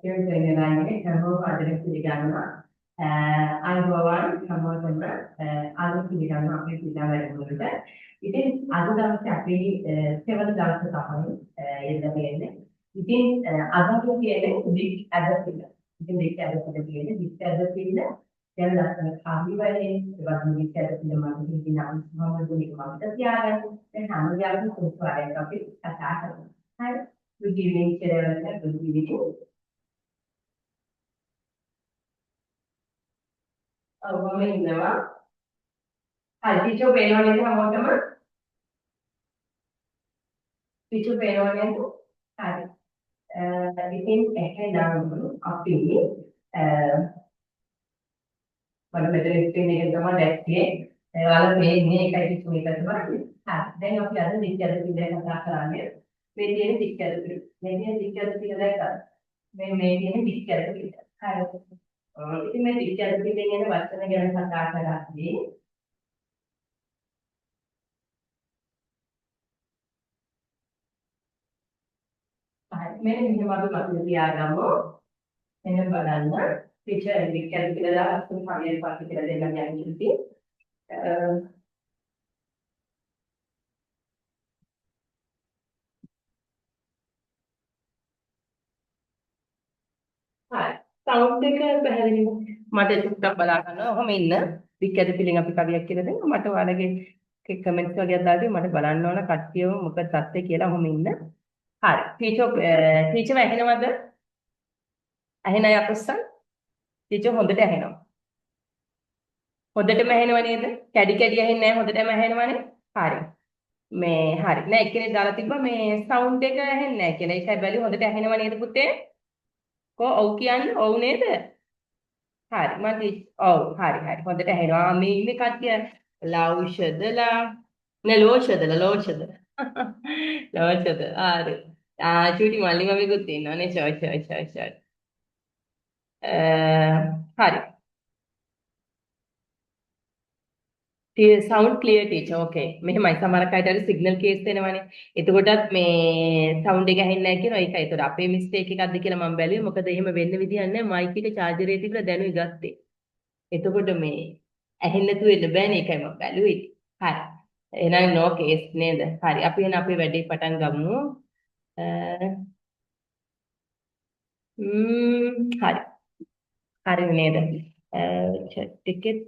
Köydenlerine kamu adresi diganına අනුභවයන් සම්බන්ධව ආදි පිළිගන්න අපේ පිළිගන්න වලට ඉතින් අද දවසේ අපි සෙවන දවසේ තමයි යෙදලා තියෙන්නේ. ඉතින් අද අපි කියන්නේ දික් ඇදපිල. ඉතින් දික් ඇදපිල කියන්නේ දික් ඇදපිල දැන් ලස්සන කාවි වලින් ඒවත් දික් ඇදපිල මාගේ කියන සම්බන්ධුනේ මමට තියාගන්න. දැන් හැමදාම කොහොමද අපි කතා කරන්නේ. හරි. good evening කියලා good evening. ඔවම ඉන්නවා. හරි පිටු පේනවා නේද හැමෝටම? පිටු පේනවා නේද? හරි. ඉතින් එහෙනම් අපි මම මෙතන ස්ක්‍රීන් එකේ තමයි දැක්කේ. ඔයාලා මේන්නේ එකයි පිටු එක තමයි. හරි. දැන් අපි අද දික්කද පිළිදෙන කතා කරන්නේ. මේ තියෙන දික්කද පිළිද. මේ තියෙන දික්කද පිළිද දැක්කද? මේ තියෙන දික්කද පිළිද. හරි. ඉතින් මේ දික්කද පිළිදෙන් යන වචන ගැන කතා කරද්දී මෙන්න මෙහෙම අපි මතක තියාගමු. මෙන්න බලන්න ටීචර් දික්කද පිළිද අසුන් පරියන් පාටි කියලා දෙන්න යන්නේ ඉතින් හරි. සවුන්ඩ් එක පැහැදිලිද? මට ටිකක් බලා ගන්නවා. ඔහොම ඉන්න. දික්කද පිළින් අපි කවියක් කියලා දෙන්න. මට ඔයාලගේ කමෙන්ට්ස් වගේක් දාලා මට බලන්න ඕන කට්ටියව මොකද තත්ත්වය කියලා ඔහොම ඉන්න. හරි. ටීචර් ඇහෙනවද? ඇහෙනයි අපස්සන්? ටීචර් හොඳට ඇහෙනවා. හොඳටම ඇහෙනව නේද? කැඩි කැඩි ඇහෙන්නේ නැහැ හොඳටම ඇහෙනවනේ. හරි. මේ හරි. නෑ එක්කෙනෙක් දාලා තිබ්බා මේ සවුන්ඩ් එක ඇහෙන්නේ නැහැ කියලා. ඒකයි බැලුව හොඳට ඇහෙනව නේද පුතේ? ඔව් කියන්නේ ඔව් නේද? හරි. ඔව් හරි හරි. හොඳට ඇහෙනවා. මේ ඉන්නේ කට්ටිය ලෞෂදලා ලෝෂදලා ලෝෂද. ලෝෂද. හරි. චූටි මල්ලි මමිකුත් ඉන්නවනේ. හරි. sound clear teacher okay මෙහෙමයි සමහර අයට අර සිග්නල් කේස් වෙනවනේ එතකොටත් මේ සවුන්ඩ් එක ඇහෙන්නේ නැහැ කියනවා ඒකයි ඒතකොට අපේ මිස්ටේක් එකක්ද කියලා මම බැලුවේ මොකද එහෙම වෙන්න විදියක් නැහැ මයික් එක චාර්ජරේ තිබිලා දැනුයි ගත්තේ එතකොට මේ ඇහෙන්නේ නැතුව ඉන්න බෑනේ ඒකයි මම බැලුවේ හරි එහෙනම් no case නේද හරි අපි එහෙනම් අපේ වැඩේ පටන් ගමු හරි හරි නේද chat එකෙත්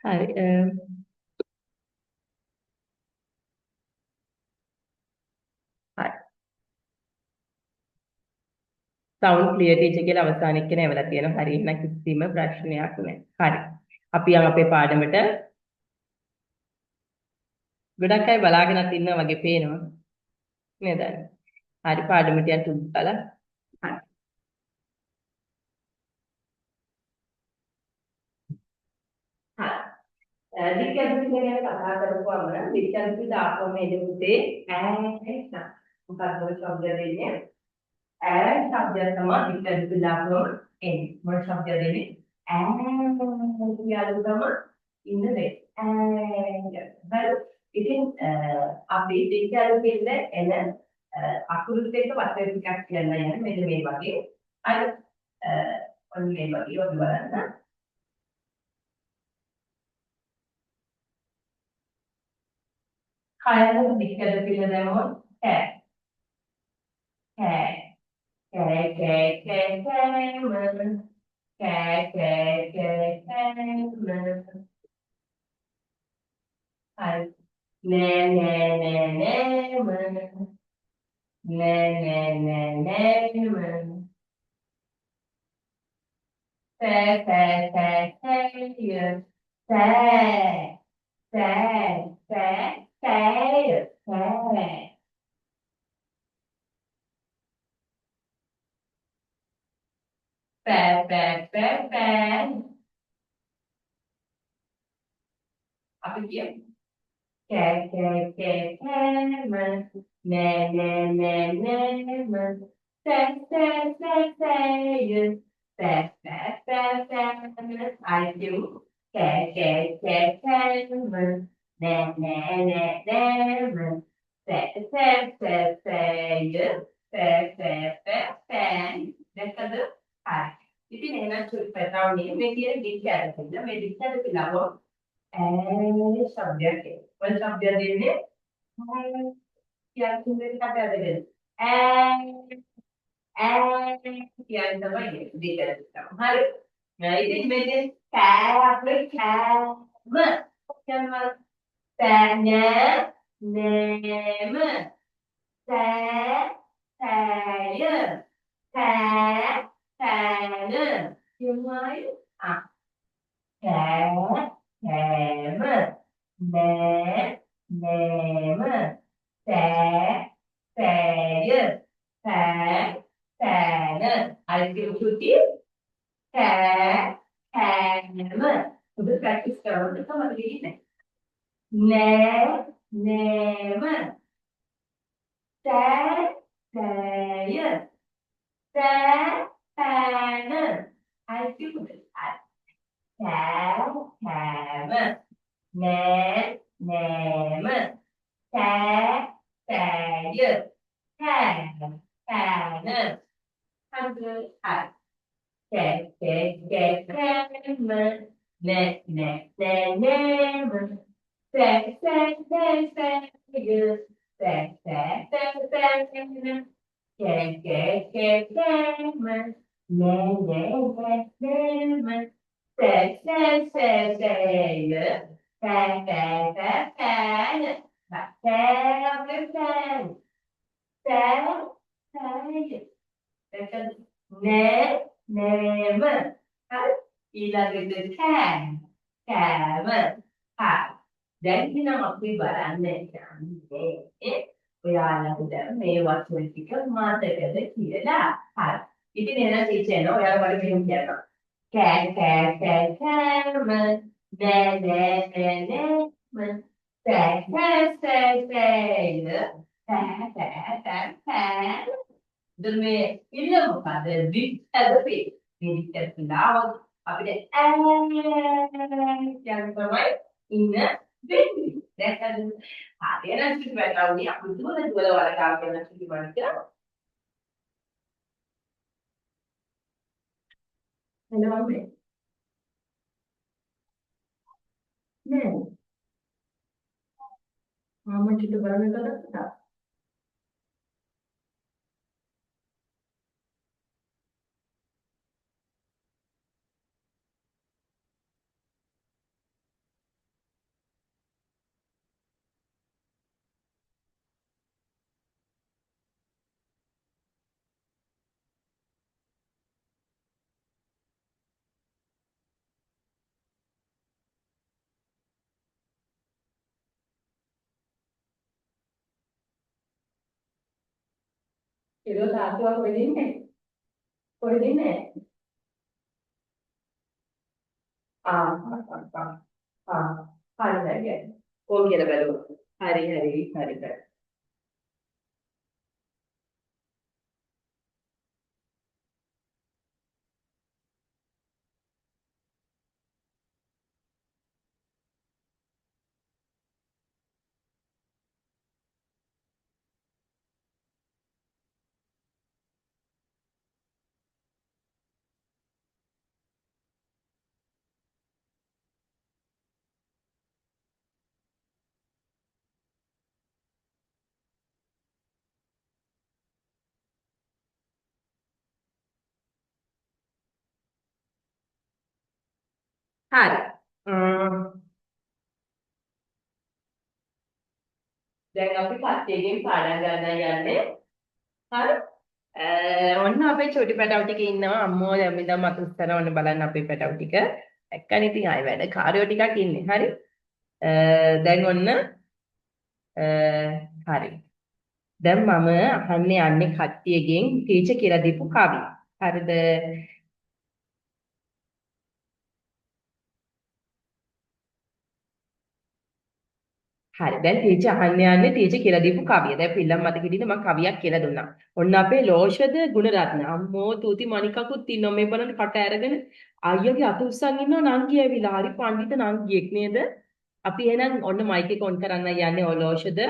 හරි සවුන්ඩ් ක්ලියර් ටීචර් කියලා අවසාන එක්කන ඇවලා තියෙනවා. හරි එහෙනම් කිසිම ප්‍රශ්නයක් නැහැ. හරි. අපි යමු අපේ පාඩමට. ගොඩක් අය බලාගෙනත් ඉන්නවා වගේ පේනවා. නේද? හරි පාඩමට යන්න උත්සාහ. හරි. දික්කැදුපි ගැන කතා කරපුවම දික්කැදුපි දාපුවම එන්නේ පුතේ ඈ මොකක්ද ඔය શબ્ද දෙන්නේ ඈ શબ્දය තමයි දික්කැදුපි දාපුවම එන්නේ මොන શબ્ද දෙන්නේ ඈ කියලා තමයි ඉන්නේ ඈ ඉතින් අපි දික්කැදුපිල්ල එන අකුරුත් එක්ක වචන ටිකක් කියන්න යන්නේ මෙන්න මේ වගේ අර ඔන්න මේ වගේ ඔන්න බලන්න කයකට දික්කද පිළ දැමුවොත් කෑ කෑ කෑ කෑ කෑ කෑ කෑ කෑ කෑ හරි නෑ නෑ නෑ නෑ නෑ නෑ නෑ නෑ සෑ සෑ සෑ සෑ සෑ සෑ සෑ සෑ pẹ pẹ pẹ pẹ apa dia kẹ kẹ kẹ kẹ mà nè nè nè nè mà xe xe xe xe pẹ pẹ pẹ pẹ ai chữ kẹ kẹ දැක්කද? හරි. ඉතින් එහෙනම් චුටි පැටවුනේ මේ කියන දික් ඇරෙන්න මේ දික් ඇරෙලා शब्द के वन शब्द देने क्या सुंदर का क्या दे क्या दवाई दे कर देता हूँ हर मैं इधर में दे अपने कैम क्या मतलब तने name tä täय tä täne tiếng nói kẻ kém né ném xé xé xé xé ai kêu chút tiếp kẻ kém udah practice kalau itu sama begini nih né ném xé xé xé xé ai kêu khả khảm ném ném xá xà dư khà khà nè tham dư à kẹt kẹt kẹt kẹt mà nè nè nè nè mà xà xà xà xà dư xà xà xà xà nè kẹt kẹt kẹt kẹt mà nè nè nè nè mà Tè tè tè tè tè tè tè tè và tè cái tè tè tè nè nè mà 이라고도 can cảm phải đến khi nào học quy bản này chẳng dễ bây giờ là cũng đã mê hoặc rồi thì các mà từ cái đấy thì là phải ý thế này là chị trẻ nó ở ngoài cái không trẻ rồi Kẻ nè nè nè nè mình nữa Dove il padre di Edopi mi terminava a vedere piano mai in 20 era ci metà un a cultura due ore cambia una settimana hello me ne mamma ci doveva vedere Thì đó là cho tôi đến này à hari lagi oh kira baru hari baru hari දැන් අපි පස්තියකින් පාඩම් ගන්න යන්නේ හරි ඔන්න අපේ චොටි පැටවු ටික ඉන්නවා අම්මෝ දැන් ඉඳන් මතු උත්තර ඔන්න බලන්න අපේ පැටවු ටික එක්කනේ ඉතින් ආයෙ වැඩ කාර්යෝ ටිකක් ඉන්නේ හරි දැන් ඔන්න හරි දැන් මම අහන්නේ යන්නේ කට්ටියගෙන් ටීචර් කියලා දීපු කවි හරිද හරි දැන් ටීචර් අහන්නේ යන්නේ ටීචර් කියලා දීපු කවිය. දැන් පිල්ලම් මතක හිටින්න මම කවියක් කියලා දුන්නා. ඔන්න අපේ ලෝෂද ගුණරත්න අම්මෝ තූති මණිකකුත් ඉන්නවා මේ බලන්න කට ඇරගෙන අයියගේ අත උස්සන් ඉන්නවා නංගි ඇවිල්ලා. හරි පඬිත නංගියෙක් නේද? අපි එහෙනම් ඔන්න මයික් එක ඔන් කරන්න යන්නේ ඔය ලෝෂද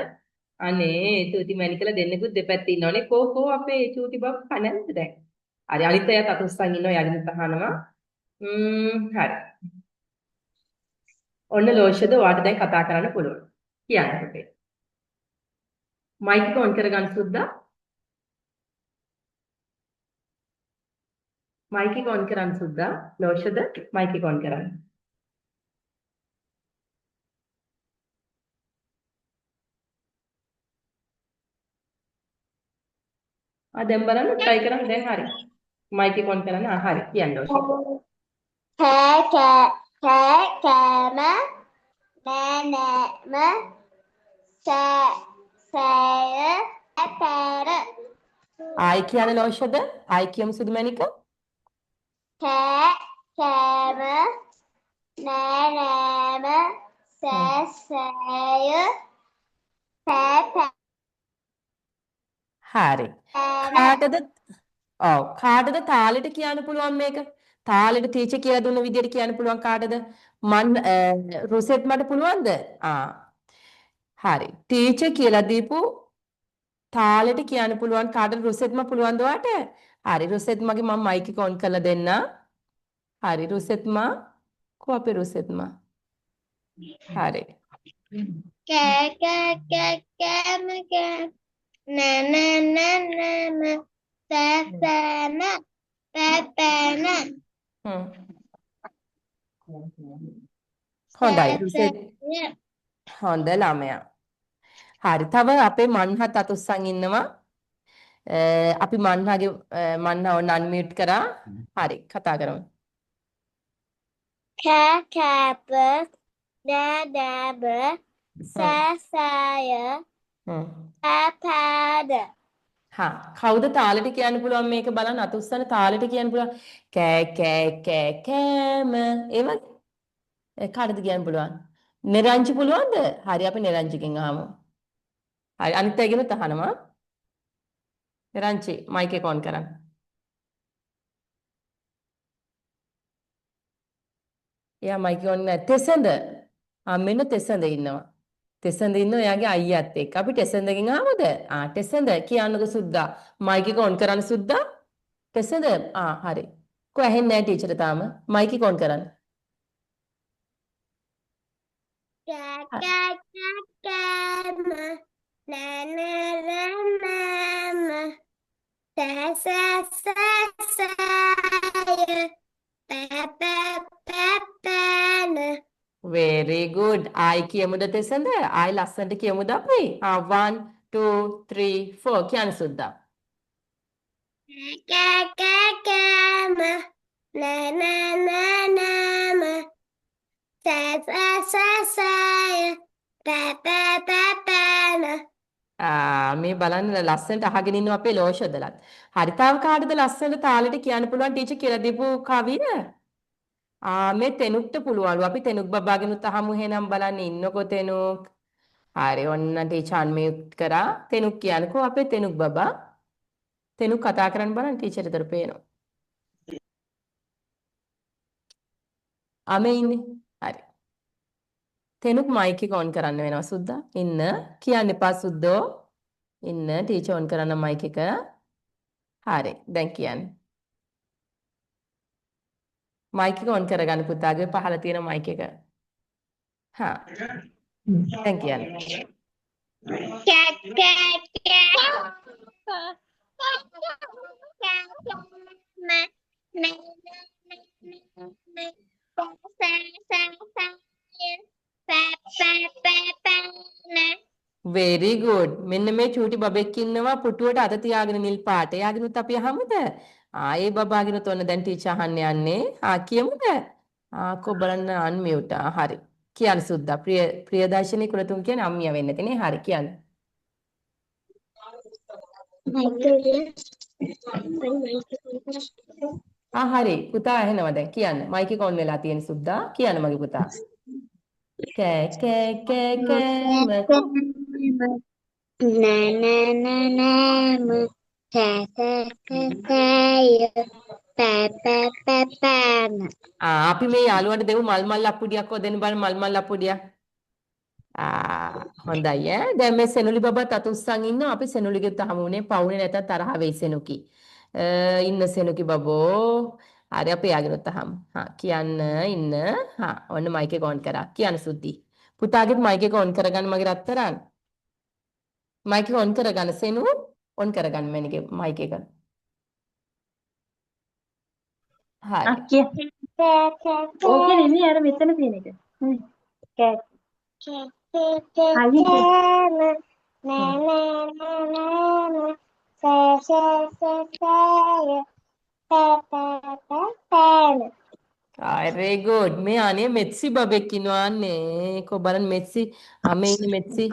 අනේ චූටි මැණිකලා දෙන්නෙකුත් දෙපැත්තේ ඉන්නවනේ. කෝ අපේ චූටි බබ් කනන්ද දැන්. හරි අනිත් අයත් අතුස්සන් ඉන්නවා යටින් තහනවා. හරි. ඔන්න ලෝෂද ඔයාට දැන් කතා කරන්න පුළුවන්. කියන්න පුතේ. මයික් එක ඔන් කරගන්න සුද්දා. මයික් එක ඔන් කරන්න සුද්දා. ලෝෂද මයික් එක ඔන් කරන්න. දැන් බලන්න try කරන්න දැන් හරි. මයික් එක ඔන් කරන්න. හරි. කියන්න ලෝෂද. කෑම නෑනෑම සෑය පැර ආයි කියන්නේ ලෝෂද. ආයි කියමු සුදු මැණික. කෑම නෑනෑම සෑය හරි. කාටද කාටද තාලෙට කියන්න පුළුවන් මේක? තාලෙට ටීචර් කියලා දුන්න විදියට කියන්න පුළුවන් කාටද? රුසෙට් මට පුළුවන්ද? හරි. ටීචර් කියලා දීපු තාලෙට කියන්න පුළුවන් කාටද? රුසෙට්ම පුළුවන්ද ඔයාට? හරි රුසෙට් මගේ මම මයික් එක ඔන් කරලා දෙන්න. හරි රුසෙට්ම අපේ රුසෙට්ම. හරි. කෑම නෑනෑම සෑසෑම පැපෑන හොඳයි රුසෙට්. හොඳ ළමයා. හරි. තව අපේ මන්හත් අතුස්සන් ඉන්නවා. අපි මන්හගේ මන්හ ඔන්න අන්මියුට් කරා. හරි කතා කරමු. කෑකෑප නෑනෑම සෑසෑය පැපෑන කවුද තාලෙට කියන්න පුළුවන් මේක බලන්න අතුස්සන තාලෙට කියන්න පුළුවන් කෑම ඒ වගේ කාටද කියන්න පුළුවන් නිරංජි පුළුවන්ද හරි අපි නිරංජිගෙන් අහමු හරි අනිත් අයගෙම තහනවා නිරංජි මයික් එක ඔන් කරන්න එයා මයික් ඔන් නැහැ තෙසඳ මෙන්න තෙසඳ ඉන්නවා තෙසඳ ඉන්න එයාගේ අයියාත් එක්ක අපි තෙසඳගෙන් ආවද තෙසඳ කියන්නකෝ සුද්දා මයික් එක ඔන් කරන්න සුද්දා තෙසඳ හරි කො ඇහෙන්නේ නැහැ ටීචර් තාම මයික් එක ඔන් කරන්න කෑම නෑනෑම සෑසෑය පැපෑන very good ආයි කියමුද තෙසඳ ආයි ලස්සනට කියමුද අපි 1 2 3 4 කියන්න සුද්දා කෑම නෑනෑම සෑසෑය පැපෑන මේ බලන්න ලස්සනට අහගෙන ඉන්නවා අපේ ලෝෂදලත් හරි තාම කාටද ලස්සනට තාලෙට කියන්න පුළුවන් ටීචර් කියලා දීපු කවිය මේ තෙනුක්ට පුළුවන්ලු අපි තෙනුක් බබාගෙනුත් අහමු එහෙනම් බලන්න ඉන්නකෝ තෙනුක් හරි ඔන්න ටීචර් අන්මියුට් කරා තෙනුක් කියන්නකෝ අපේ තෙනුක් බබා තෙනුක් කතා කරන්න බලන්න ටීචර් උතර පේනවා අමේ ඉන්නේ හරි තෙනුක් මයික් එක ඔන් කරන්න වෙනවා සුද්දා ඉන්න කියන්න එපා සුද්දෝ ඉන්න ටීචර් ඔන් කරන්න මයික් එක හරි දැන් කියන්න මයික් එක ඔන් කරගන්න පුතාගේ පහළ තියෙන මයික් එක දැන් කියන්න very good මෙන්න මේ චූටි බබෙක් ඉන්නවා පුටුවට අත තියාගෙන නිල් පාට එයාගෙනුත් අපි අහමුද ඒ බබාගෙනුත් ඔන්න දැන් ටීචර් අහන්න යන්නේ කියමුද කො බලන්න අන්මියුට් හරි කියන්න සුද්දා ප්‍රියදර්ශිනී කුලතුංග කියන්නේ අම්මියා වෙන්න තියෙන්නේ හරි කියන්න හරි පුතා ඇහෙනවා දැන් කියන්න මයික් එක ඔන් වෙලා තියෙන සුද්දා කියන්න මගේ පුතා කෑම නෑනෑම සෑසෑය පැපෑන අපි මේ යාළුවන්ට දෙමු මල් මල් අප්පුඩියක් හොදන්න බලන්න මල් මල් අප්පුඩියක් හොඳයි ඈ. දැන් මේ සෙනුලි බබත් අත උස්සන් ඉන්නවා. අපි සෙනුලිගෙත් හමුුනේ පවුනේ නැත්තම් තරහ වෙයි සෙනුකි. ඉන්න සෙනුකි බබෝ. හරි අපි යාගෙනුත් අහමු. කියන්න ඉන්න. ඔන්න මයික් එක ඔන් කරා. කියන්න සුද්දි. පුතාගෙත් මයික් එක ඔන් කරගන්න මගේ රත්තරන්. මයික් එක ඔන් කරගන්න සෙනු. ඔන් කරගන්න මැනිකේ මයික් එක. හරි. අක්කිය ඕකේ නෙමෙයි අර මෙතන තියෙන එක. very good. මේ අනේ මෙත්සි බබෙක් ඉන්නවා අනේ. කො බලන්න මෙත්සි. මේ ඉන්නේ මෙත්සි.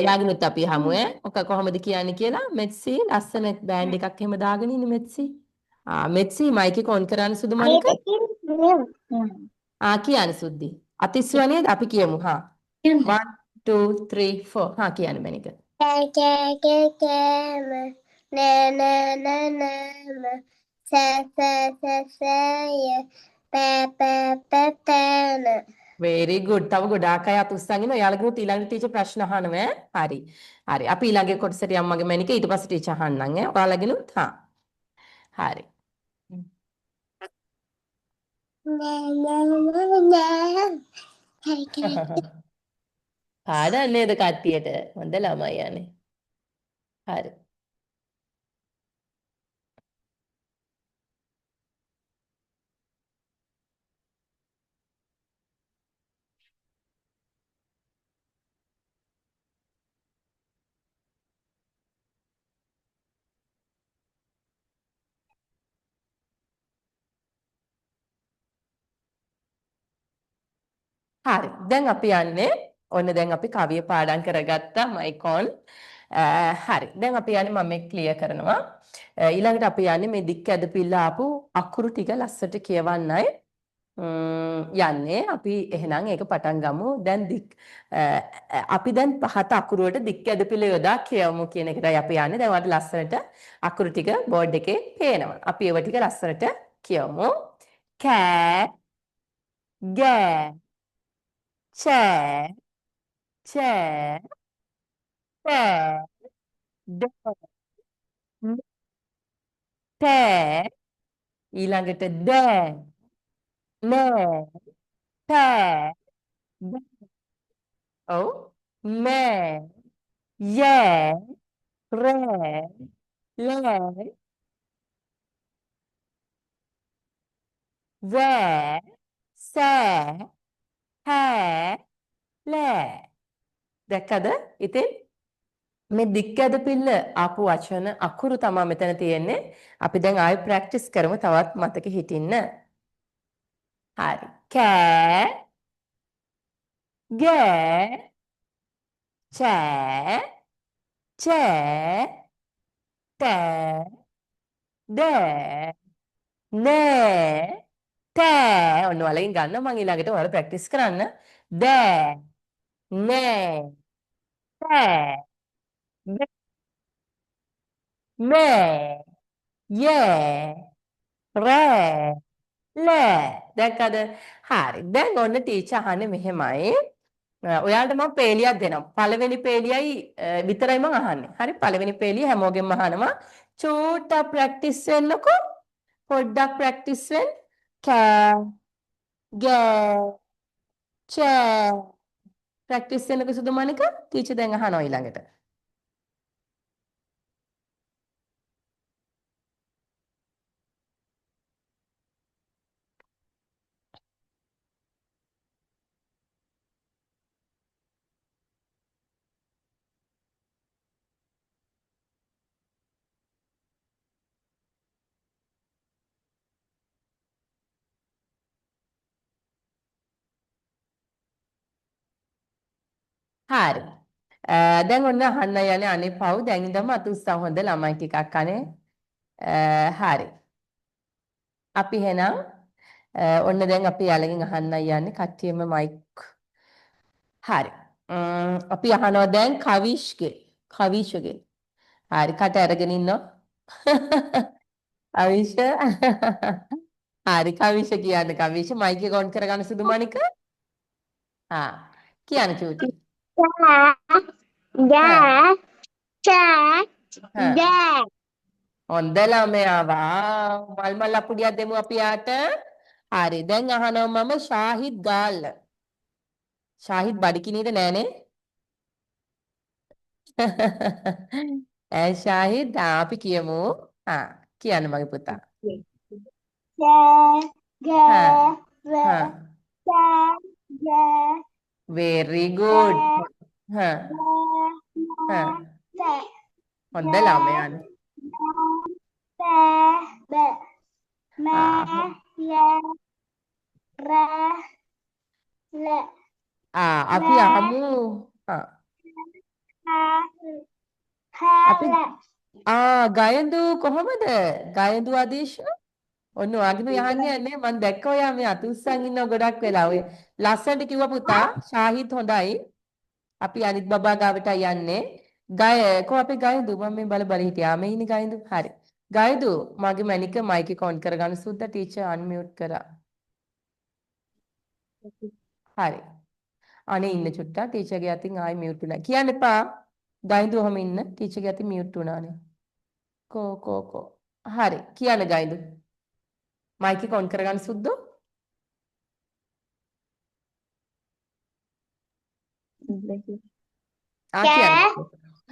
එයාගෙනුත් අපි හමු ඈ. ඔක කොහොමද කියන්නේ කියලා. මෙත්සි ලස්සන බෑන්ඩ් එකක් එහෙම දාගෙන ඉන්නේ මෙත්සි. මෙත්සි මයික් එක ඔන් කරන්න සුදු මණික. කියන්න සුද්දි. අතිස්වා නේද? අපි කියමු. 1 2 3 4. කියන්න මණික. very good. තව ගොඩාක් අය අත උස්සන් ඉන්නවා. යාළුවෝ ඊළඟ ටීචර් ප්‍රශ්න අහනවා ඈ. හරි. හරි. අපි ඊළඟ කොටසට යමු මගේ මණික. ඊට පස්සේ ටීචර් අහන්නම් ඈ. ඔයාලගෙනුත් හරි. පාඩම් නේද කට්ටියට? හොඳ ළමයි යන්නේ. හරි. හරි. දැන් අපි යන්නේ ඔන්න දැන් අපි කවිය පාඩම් කරගත්තා මයිකොන්. හරි. දැන් අපි යන්නේ මම මේක ක්ලියර් කරනවා. ඊළඟට අපි යන්නේ මේ දික් ඇදපිල්ල ආපු අකුරු ටික ලස්සට කියවන්නයි යන්නේ. අපි එහෙනම් ඒක පටන් ගමු. දැන් අපි දැන් පහත අකුරු වලට දික් ඇදපිල්ල යොදා කියවමු කියන එකටයි අපි යන්නේ. දැන් ඔයාලට ලස්සනට අකුරු ටික බෝඩ් එකේ පේනවා. අපි ඒව ටික ලස්සනට කියවමු. කෑ ගෑ චෑ චෑ පෑ ඩෑ පෑ ඊළඟට දෑ නෑ පෑ ඔව් මෑ යෑ රෑ ලෑ වෑ සෑ හෑ ලෑ දැක්කද? ඉතින් මේ දික් ඇදපිල්ල ආපු වචන අකුරු තමයි මෙතන තියෙන්නේ. අපි දැන් ආයෙ ප්‍රැක්ටිස් කරමු තවත් මතක හිටින්න. හරි. කෑ ගෑ චෑ චෑ තෑ දෑ නෑ තෑ ඔන්න ඔයාලගෙන් ගන්න මම ඊළඟට ඔයාලා ප්‍රැක්ටිස් කරන්න. දෑ නෑ තෑ මෑ යෑ රෑ ලෑ දැක්කද? හරි. දැන් ඔන්න ටීචර් අහන්නේ මෙහෙමයි. ඔයාලට මම පේලියක් දෙනවා. පළවෙනි පේලියයි විතරයි මම අහන්නේ. හරි පළවෙනි පේලිය හැමෝගෙම අහනවා. චූට්ටක් ප්‍රැක්ටිස් වෙන්නකෝ. පොඩ්ඩක් ප්‍රැක්ටිස් වෙන්න. කෑ ගෑ චෑ ප්‍රැක්ටිස් වෙන්නකෝ සුදු මණික. ටීචර් දැන් අහනවා ඊළඟට. හරි. දැන් ඔන්න අහන්න යන්නේ අනේ පව් දැන් ඉඳන්ම අත උස්සන් හොඳ ළමයි ටිකක් අනේ. හරි. අපි එහෙනම් ඔන්න දැන් අපි යාළගෙන් අහන්න යන්නේ කට්ටියම මයික්. හරි. අපි අහනවා දැන් කවිෂ්ගේ. කවිෂගේ. හරි කට අරගෙන ඉන්නවා. කවිෂ. හරි කවිෂ කියන්නේ කවිෂ මයික් එක ඔන් කරගන්න සුදු මණික. කියන්න චූටි. Ga, cha, හා ga. හොඳ ළමයා වා මල් මල් අපුඩියක් දෙමු අපි යාට හරි දැන් අහනවා මම ෂාහිද් ගාල්ල ෂාහිද් බඩිකිනීද නෑනේ ෂාහිද් අපි කියමු කියන්න මගේ පුතා Ga, ga, හා ra, හා cha, ga, very ra, good හා ga, හා ma, ta, හොඳ ga, ළමයානේ ma, ta, ba, ma, ya, ra, la, අපි la, අහමු ha, ha, අපි la. ගයඳු කොහොමද ගයඳු ආදේශ ඔන්න ඔයාගෙම යහන්න යන්නේ මම දැක්ක ඔයා මේ අත උස්සන් ඉන්නව ගොඩක් වෙලා ඔය ලස්සනට කිව්වා පුතා ශාහිද් හොඳයි අපි අනිත් බබා ගාවට යන්නේ කො අපේ ගයඳු මම මේ බල බල හිටියා මේ ඉන්නේ ගයඳු හරි ගයඳු මගේ මැනික මයික් එක ඔන් කරගන්න සුද්දා ටීචර් අන්මියුට් කරා හරි අනේ ඉන්න චුට්ටා ටීචර්ගේ අතින් ආයි මියුට් වුණා කියන්න එපා ගයඳු ඔහම ඉන්න ටීචර්ගේ අතින් මියුට් වුණානේ කෝ හරි කියන්න ගයඳු මයික් එක ඔන් කරගන්න සුද්දෝ කියන්න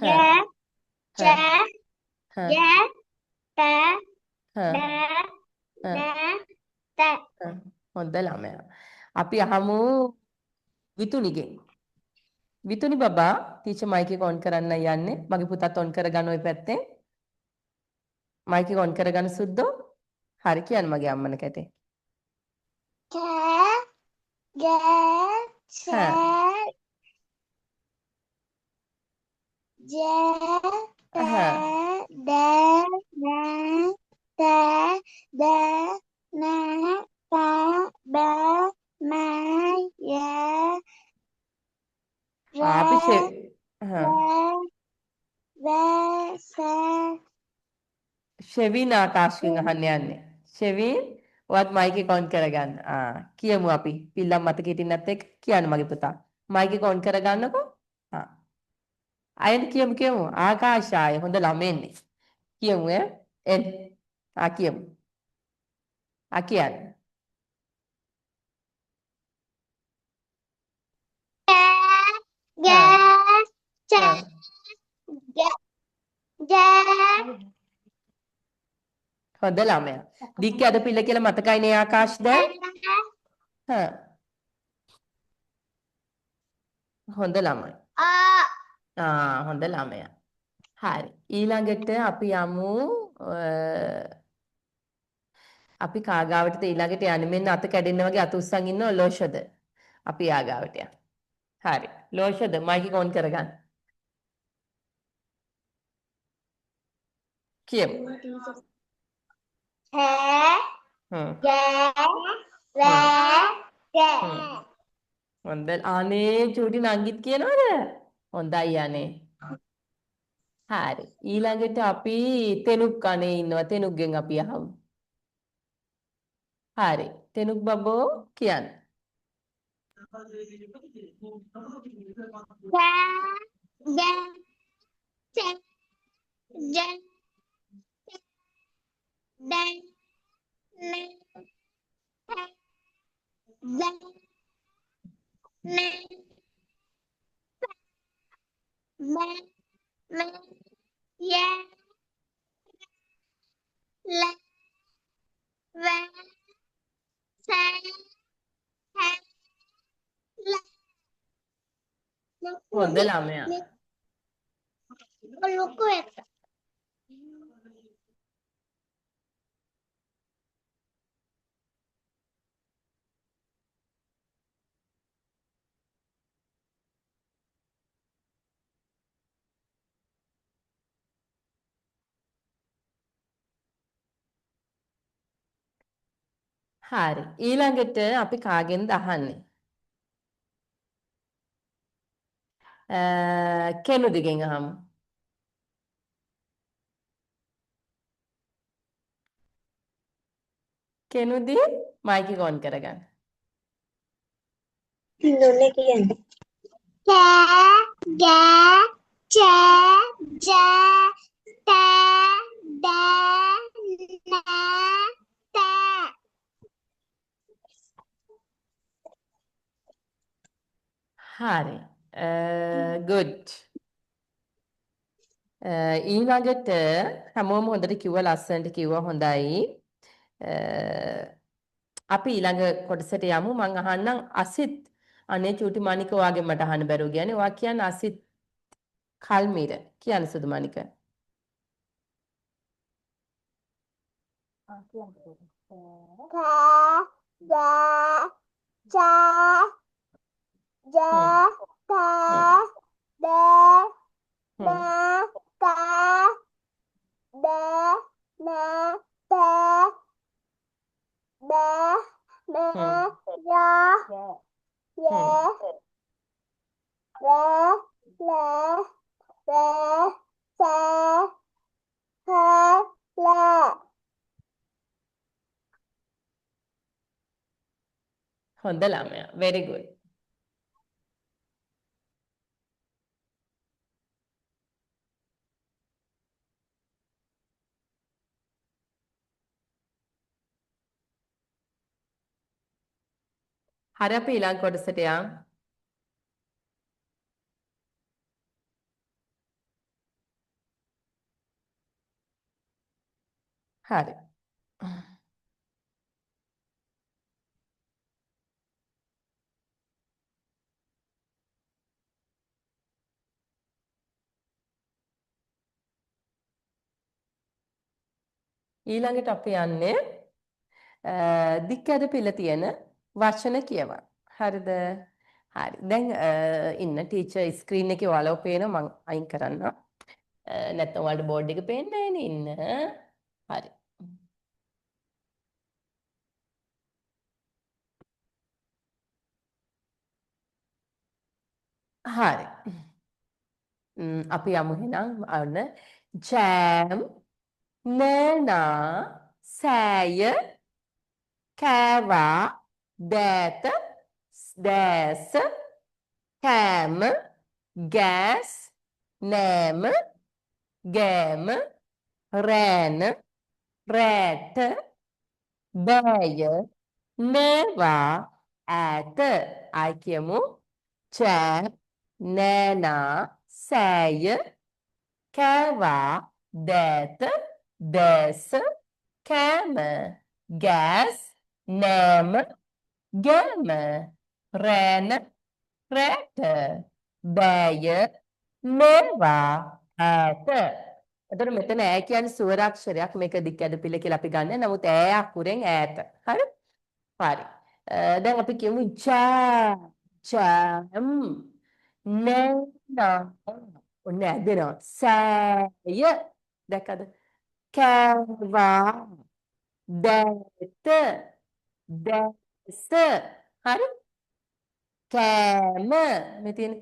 Ga, හා ga, හා cha, ga, ta, හා da, හා na, ta. හොඳ ළමයා අපි අහමු විතුනිගෙන් විතුනි බබා ටීචර් මයික් එක ඔන් කරන්න යන්නේ මගේ පුතාත් ඔන් කරගන්න ওই පැත්තේ මයික් එක ඔන් කරගන්න සුද්දෝ හරි කියන්න මගේ අම්මන කැටේ Ga, ga, cha, හා ja, ta, හා da, na, ta, da, na, ta, ba, ma, ya, අපි ra, හා va, sa. ෂෙවින් ආකාශ්ගෙන් අහන්න යන්නේ ෂෙවින් ඔයත් මයික් එක ඔන් කරගන්න කියමු අපි පිල්ලම් මතක හිටින්නත් එක්ක කියන්න මගේ පුතා මයික් එක ඔන් කරගන්නකෝ අයන කියමු ආකාශාය හොඳ ළමෙන්නේ කියමු එන් කියමු කියන්න Ga, හා cha, හා ga, ga, හොඳ ළමයා දික්ක අද පිල්ල කියලා මතකයිනේ ආකාශ් දැන් හොඳ ළමයි a, හොඳ ළමයා හරි ඊළඟට අපි යමු අපි කාගාවටද ඊළඟට යන්නේ මෙන්න අත කැඩෙන්න වගේ අත උස්සන් ඉන්නව ලෝෂද අපි ආගාවට යමු හරි ලෝෂද මයික් එක ඔන් කරගන්න කියමු ha, හ්ම් ga, ra, හ්ම් ga. හ්ම් හොඳ අනේ චූටි නංගිත් කියනවද හොඳයි අනේ හරි ඊළඟට අපි තෙනුක් අනේ ඉන්නවා තෙනුක්ගෙන් අපි අහමු හරි තෙනුක් බබෝ කියන්න Ga, ga, cha, ja, da, na, ta, da, na, ba, ma, ya, la, va, sa, ha, la. හොඳ ළමයා ලොකු එක. හරි ඊළඟට අපි කාගෙන්ද අහන්නේ කෙනුදිගෙන් අහමු කෙනුදි මයික් එක ඔන් කරගන්න නොනේ කියන්නේ. Kè, gè, chè, jè, tè, đè, nè, tè. හරි. good. ඊළඟට හැමෝම හොඳට කිව්වා ලස්සනට කිව්වා හොඳයි. අපි ඊළඟ කොටසට යමු. මං අහන්නම් අසිත් අනේ චූටි මණික ඔයාගෙන් මට අහන්න බැරුව ගියානේ. ඔයා කියන්නේ අසිත් කල්මිර. කියන්න සුදු මණික. Kè, gè, chè, jè, tè, đè, nè, tè, đè, nè, tè, đè, nè, già, dè, rè, lè, rè, xè, hè, lè. හොඳ ළමයා. very good. හරි අපි ඊළඟ කොටසට යමු. හරි. ඊළඟට අපි යන්නේ දික් ඇද පිළ තියෙන වචන කියවන්න. හරිද? හරි. දැන් ඉන්න ටීචර් ස්ක්‍රීන් එකේ ඔයාලව පේනවා මම අයින් කරන්න. නැත්නම් ඔයාලට බෝඩ් එක පේන්නේ නැහැ ඉන්න. හරි. හරි. අපි යමු එහෙනම් අන්න ජෑම් නෑනා සෑය කෑවා දෑත දෑස කෑම ගෑස් නෑම ගෑම රෑන රෑට බෑය නෑවා ඈත ආයි කියමු ජෑම් නෑනා සෑය කෑවා දෑත දෑස කෑම ගෑස් නෑම ගෑම රෑන රෑට බෑය මේවා ඈත. එතකොට මෙතන ඈ කියන්නේ ස්වරාක්ෂරයක්. මේක දික් ඇද පිළ කියලා අපි ගන්න. නමුත් ඈ අකුරෙන් ඈත. හරි? හරි. දැන් අපි කියමු ජෑම් නෑනා ඔන්න ඇදෙනවා. සෑය දැක්කද? කෑවා දෑත දැස හරි කෑම මේ තියෙන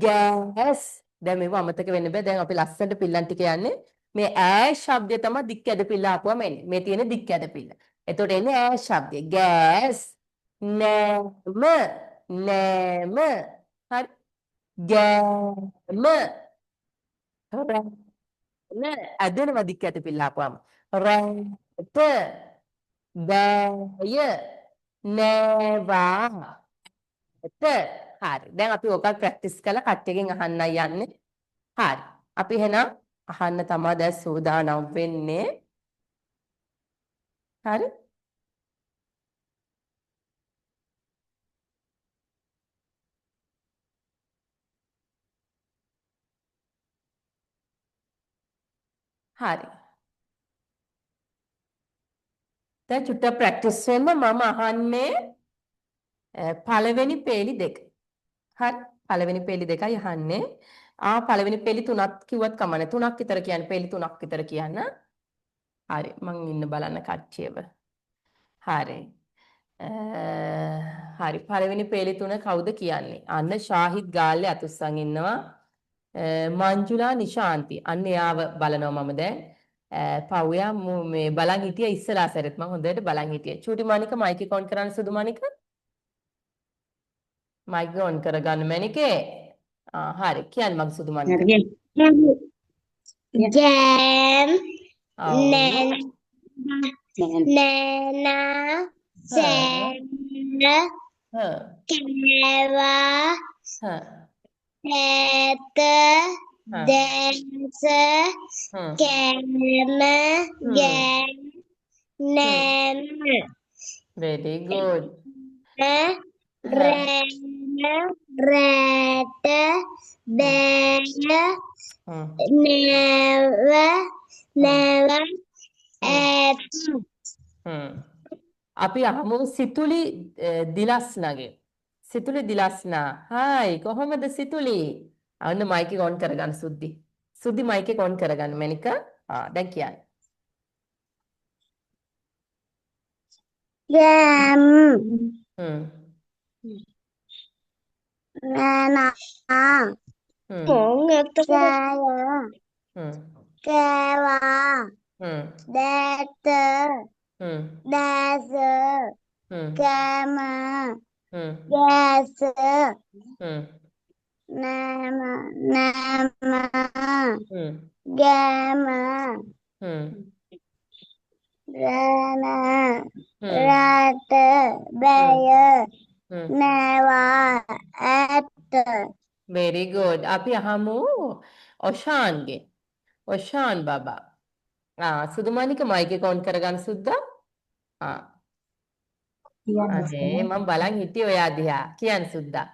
ගෑස් දැන් මේව අමතක වෙන්න බෑ. දැන් අපි ලස්සනට පිල්ලන් ටික යන්නේ මේ ඈ ශබ්දය තමයි දික් ඇද පිල්ල ආපුවම එන්නේ. මේ තියෙන දික් ඇද පිල්ල. එතකොට එන්නේ ඈ ශබ්දය. ගෑස් නෑම නෑම හරි ගෑම නෑ ඇදෙනවා දික් ඇද පිල්ල ආපුවම. රෑට බෑය නෑවා හරි. දැන් අපි ඕක ප්‍රැක්ටිස් කරලා කට්ටියගෙන් අහන්නයි යන්නේ. හරි. අපි එහෙනම් අහන්න තමයි දැන් සූදානම් වෙන්නේ. හරි. හරි. දැන් චුට්ටක් ප්‍රැක්ටිස් වෙන්න මම අහන්නේ පළවෙනි පේලි දෙක. හරි. පළවෙනි පේලි දෙකයි අහන්නේ. පළවෙනි පේලි තුනක් කිව්වත් කමන්නේ. තුනක් විතර කියන්නේ පේලි තුනක් විතර කියන්න. හරි. මං ඉන්න බලන්න කට්ටියව. හරි. හරි. පළවෙනි පේලි තුන කවුද කියන්නේ? අන්න ශාහිද් ගාල්ලේ අතුස්සන් ඉන්නවා. මංජුලා නිශාන්ති. අන්න එයාව බලනවා මම දැන්. පව්යා මේ බලන් හිටිය ඉස්සලා සැරෙත් මම හොඳට බලන් හිටියේ. චූටි මණික මයික් එක ඔන් කරන්න සුදු මණික. මයික් ඔන් කරගන්න මණිකේ. හරි. කියන්න මගේ සුදු මල්ලික. Jam, ඔව්. nana, nana, හා. sana, හා. kava, හා. teta, හා. dance, හ්ම්. kama, gam, හ්ම්. nana, Very good. හා. rana, rata, baya, හ්ම්. neva, neva, eta. හ්ම්. අපි අහමු සිතුලි දිලස්නාගේ. සිතුලි දිලස්නා. හායි කොහොමද සිතුලි? අන්න මයික් එක ඔන් කරගන්න සුද්දි. සුද්දි මයික් එක ඔන් කරගන්න මැනික. දැන් කියන්න. Jam, හ්ම්. nana, හ්ම්. saya, හ්ම්. kava, හ්ම්. data, හ්ම්. dasa, හ්ම්. kama, හ්ම්. dasa, හ්ම්. nama, nama, හ්ම්. gama, හ්ම්. rana, හ්ම්. rata, baya, හ්ම්. neva, eta. very good. අපි අහමු ඔෂාන්ගේ. ඔෂාන් බබා. සුදු මල්ලික මයික් එක ඔන් කරගන්න සුද්දා. අනේ මම බලන් හිටියේ ඔයා දිහා. කියන්න සුද්දා.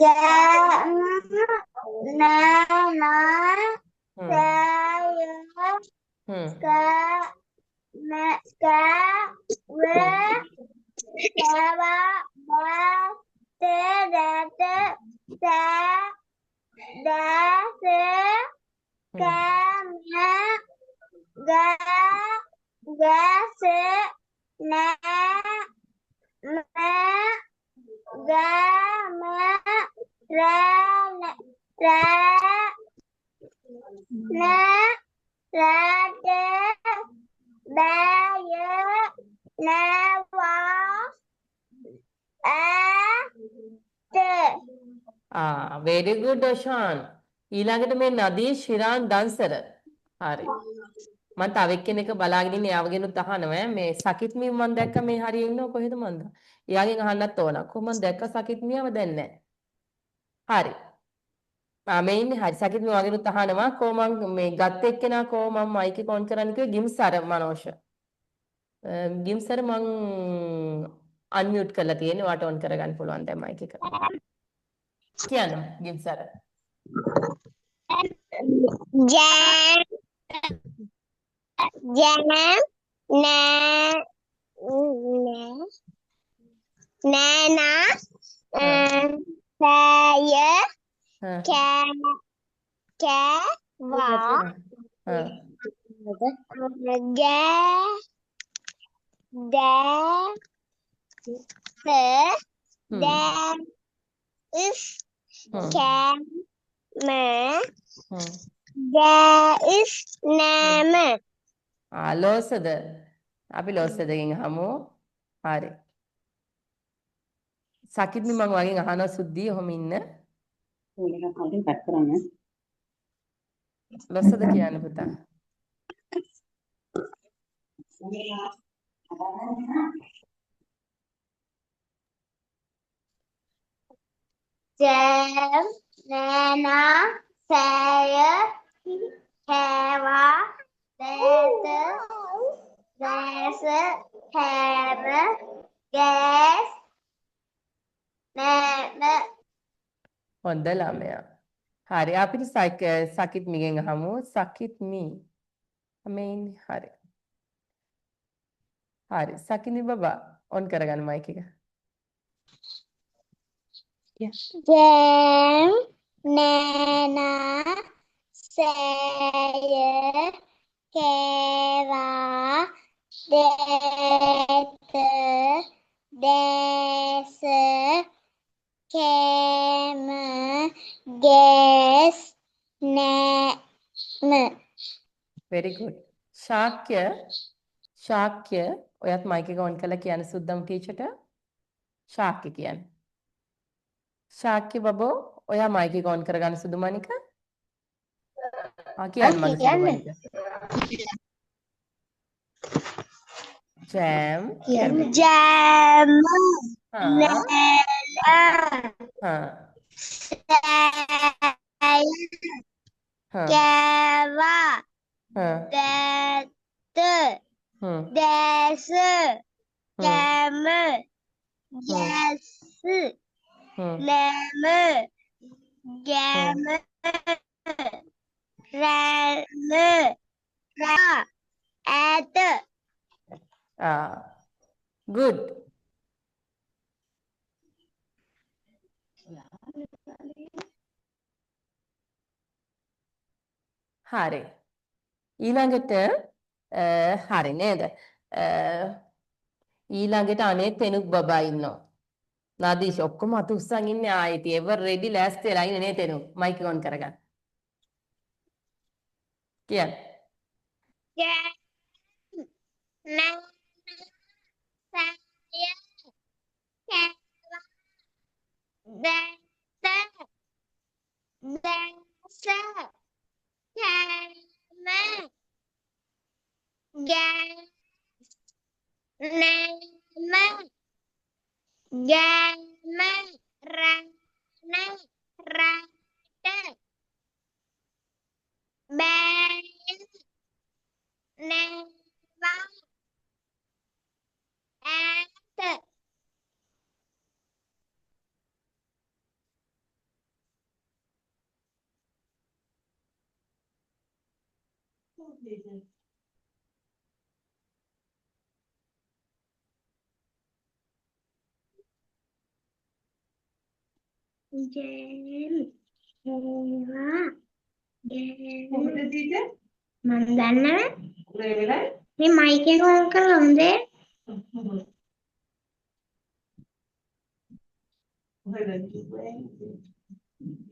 Jam, nana, හ්ම්. saya, හ්ම්. Baya, neva, eta. very good ඔෂාන්. ඊළඟට මේ නදී ශිරාන් දන්සර. හරි. මම තව එක්කෙනෙක් බලාගෙන ඉන්නේ යාවගෙනුත් අහනවා මේ සකිත් මිය මම දැක්ක මේ හරිය ඉන්නව කොහෙද මන්ද? එයාගෙන් අහන්නත් ඕන. කොහොමද දැක්ක සකිත් මියව දැන් නැහැ. හරි. මේ ඉන්නේ හරි සකිත් මිය වගෙනුත් අහනවා කො මම මේ ගත්ත එක්කෙනා කො මම මයික් එක ඔන් කරන්න කිව්වේ ගිම්සර මනෝෂ. ගිම්සර මං අන්මියුට් කරලා තියෙන්නේ. වාට ඔන් කරගන්න පුළුවන් දැන් මයික් එක. කියන්න ගිම්සර. Jam, jam, nana, saya, kava, nama. ලෝසද අපි ලෝසදගෙන් අහමු. හරි. සකිත් මම වගෙන් අහනවා සුද්දී ඔහොම ඉන්න. ලොස්සද කියන්න පුතා. Jam, nana, saya, kava, dasa, kama, gas, nana. හොඳ ළමයා. හරි අපිට සකිත් මිගෙන් අහමු. සකිත් මී. මේ ඉන්නේ. හරි. හරි. සකිනි බබා ඔන් කරගන්න මයික් එක. Jam, nana, saya, kava, dasa, kama, gas, nana. very good. Shakya ඔයත් මයික් එක ඔන් කරලා කියන්න සුද්දම් ටීචර්ට. ශාක්‍ය කියන්නේ. ශාක්‍ය බබෝ ඔයා මයික් එක ඔන් කරගන්න සුදුමනික. කියන්න මගේ සුදුමනික. ජෑම් කියන්න. Jam. හා Nana. හා Saya. හා Keva. හා Data. හ්ම් Desa. හ්ම් Jama. හ්ම් Yes. හ්ම් Nama. හ්ම් Jama. Rana. Ra. Ada. good. හරි. ඊළඟට හරි නේද? ඊළඟට අනේ තෙනුක් බබා ඉන්නවා. නාදීෂ් ඔක්කොම අත උස්සන් ඉන්නේ ආයෙත් එවර් රෙඩි ලෑස්ති වෙලා ඉන්නේ නේ තෙනුක්. මයික් ඔන් කරගන්න. කියන්න. Jam. Nama. Saya. Keva. Data. Desa. Jama. Jam. Nama. Jama. Rana. Rata. Baya. Nama. Ata. Jam. Keva. Jam. මම දන්නවද? මේ මයික් එක ඔන් කරලා හොඳේ.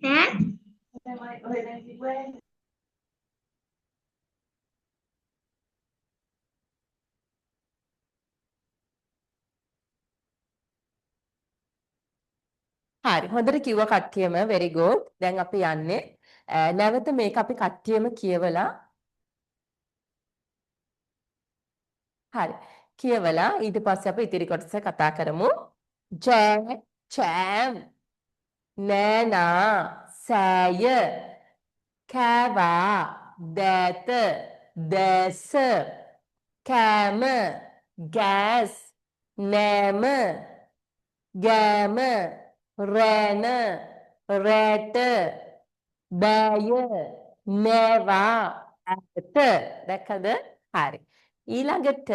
ඈ? හරි. හොඳට කිව්ව කට්ටියම very good. දැන් අපි යන්නේ නැවත මේක අපි කට්ටියම කියවලා හරි. කියවලා ඊට පස්සේ අපි ඉතිරි කොටස කතා කරමු. ජෑ චෑම් නෑනා සෑය කෑවා දෑත දැස කෑම ගෑස් නෑම ගෑම රෑන රෑට බෑය නෑවා ඇත දැක්කද හරි ඊළඟට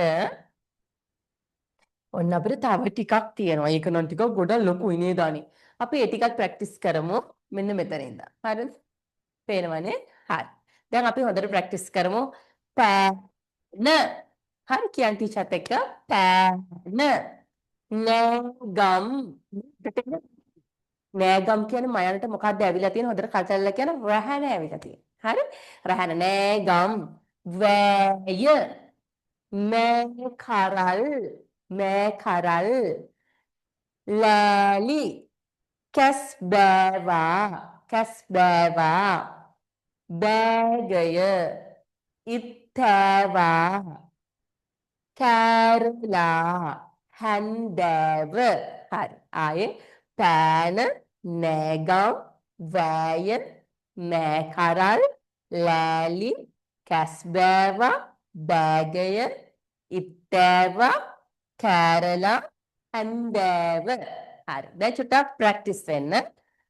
ඔන්න අපිට තව ටිකක් තියෙනවා ඒක නම් ටිකක් ගොඩක් ලොකුයි නේද අනේ අපි ඒ ටිකක් ප්‍රැක්ටිස් කරමු මෙන්න මෙතන ඉඳන් හරිද පේනවනේ හරි දැන් අපි හොඳට ප්‍රැක්ටිස් කරමු පෑන හරි කියන් ටීචර්ත් එක්ක පෑන නෑගම් නෑගම් කියන්නේ මයන්ට මොකක්ද ඇවිල්ලා තියෙන හොඳට කල්තල්ලා කියන රහන ඇවිල්ලා තියෙන. හරි? රහන නෑගම් වෑය මෑ කරල් ලෑලි කැස් බෑවා බෑගය ඉත්තෑවා කෑරලා හැන්දෑව හරි ආයේ පෑන නෑගම් වෑය මෑකරල් ලෑලි කැස්බෑවා බෑගය ඉත්තෑවා කෑරලා හැන්දෑව හරි දැන් චුට්ටක් ප්‍රැක්ටිස් වෙන්න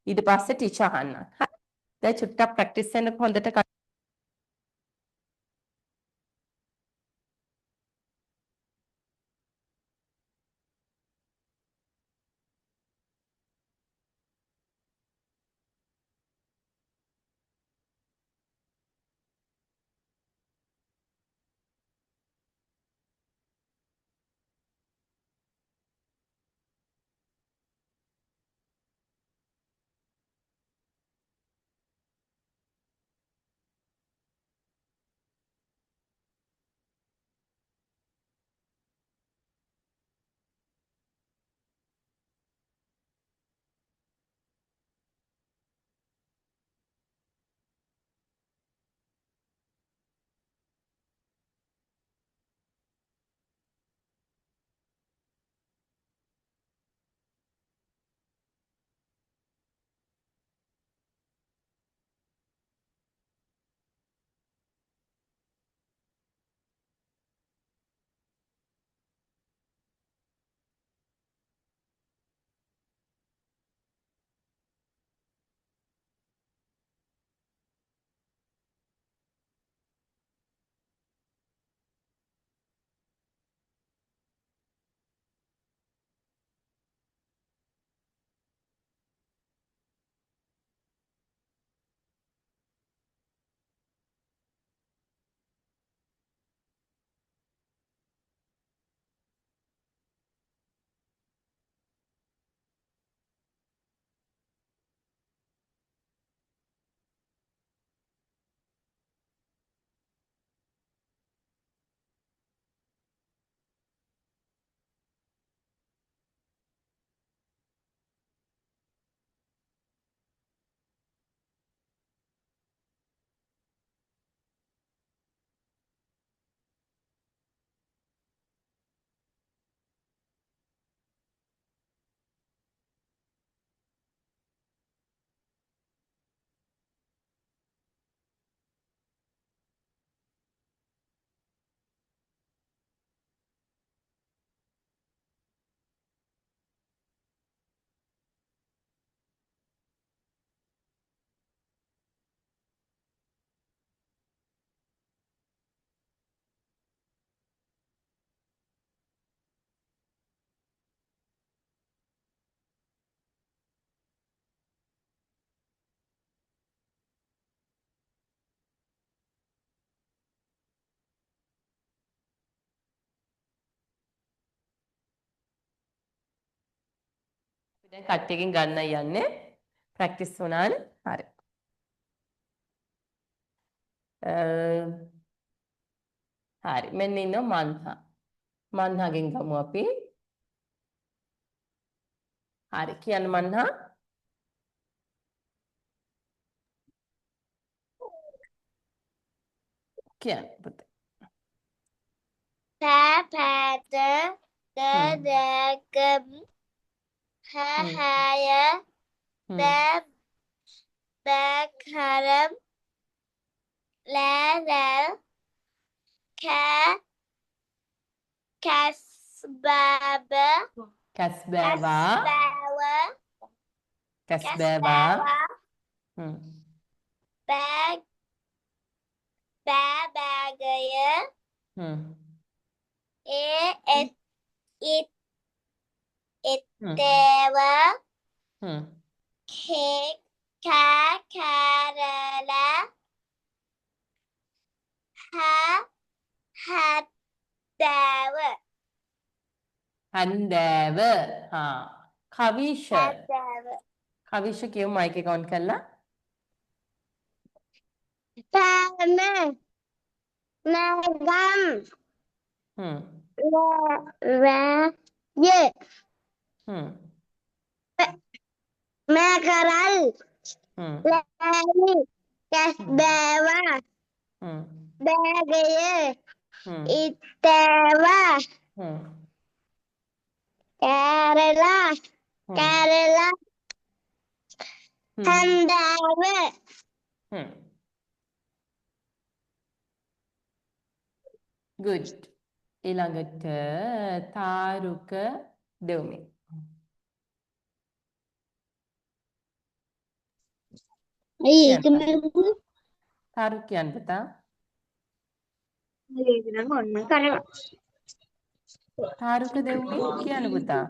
ඊට පස්සේ ටීචර් අහන්න හරි දැන් චුට්ටක් ප්‍රැක්ටිස් වෙන්න හොඳට දැන් කට්ටියකින් ගන්න යන්නේ ප්‍රැක්ටිස් වුණානේ. හරි. හරි. මෙන්න ඉන්නවා මන්හා. මන්හාගෙන් ගමු අපි. හරි. කියන්න මන්හා. කියන්න පුතේ. පැපැද දදකම් හහය බැකරම් ලෑලැල් කැස්බැබ කැස්බෑවා. කැස්බෑවා. බෑබෑගය එත්තේව කෑකෑරල හැත්තෑව හන්දෑව. කවිෂ. කවිෂ කියමු මයික් එක ඔන් කරලා. පෑම නැගම් වැය මැකරල් ලෑලි කැස්බෑවා බෑගය ඉත්තෑව කෑරලා හන්දෑව good. ඊළඟට තාරුක දෙව්මින්. තාරුක කියන්න පුතා. තාරුක දෙව්මින් කියන්න පුතා.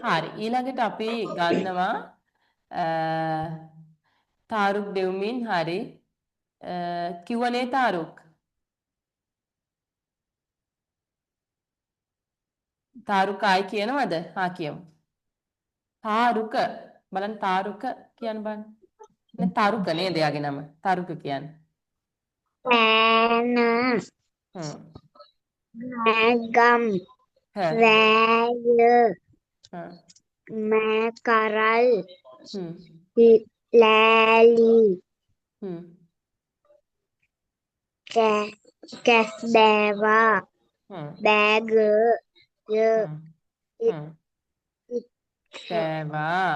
හරි. ඊළඟට අපි ගන්නවා තාරුක් දෙව්මින්. හරි. කිව්වනේ තාරුක්. තාරුක ආයි කියනවද? කියමු. තාරුක. බලන්න තාරුක කියන්න බලන්න. නේ තාරුක නේද එයාගේ නම? තාරුක කියන්නේ. පෑන නැගම් වැය මැකරල් ලෑලි කැස්බෑවා බෑගය සෑවා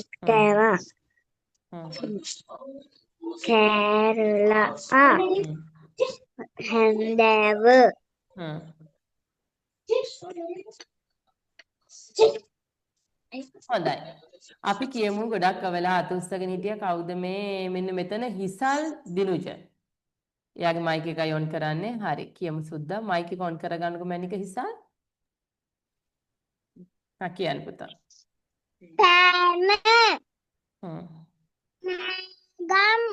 කැස්බෑවා කෑරලා හැන්දෑව හොඳයි. අපි කියමු ගොඩක් වෙලා අත උස්සගෙන හිටිය කවුද මේ මෙන්න මෙතන හිසල් දිනුජ. එයාගේ මයික් එකයි ඔන් කරන්නේ. හරි. කියමු සුද්දා මයික් එක ඔන් කරගන්නකො මැනික හිසල්. කියන්න පුතා. පෑන ගම්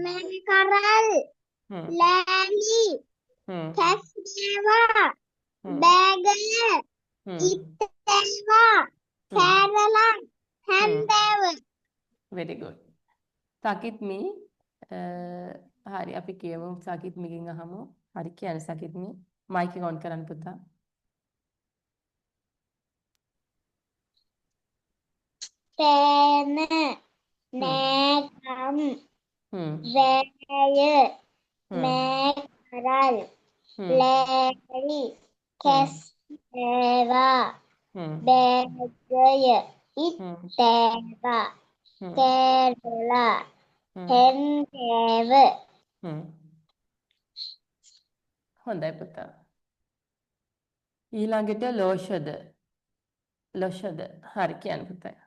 මැකරල් ලෑලි කැස්බෑවා බෑගය ඉත්තෑවා කෑරලා හැන්දෑව. very good. සකිත්මි. හරි අපි කියමු සකිත්මිගෙන් අහමු. හරි කියන්න සකිත්මි. මයික් එක ඔන් කරන්න පුතා. පෑන නෑගම් වැය මැකරල් ලෑලි කැස්බෑවා බෑගය ඉත්තෑවා හ්ම් Kerala. හ්ම් Hendewa. හ්ම් හොඳයි පුතා. ඊළඟට ලෝෂද. ලොෂද. හරි කියන්න පුතා.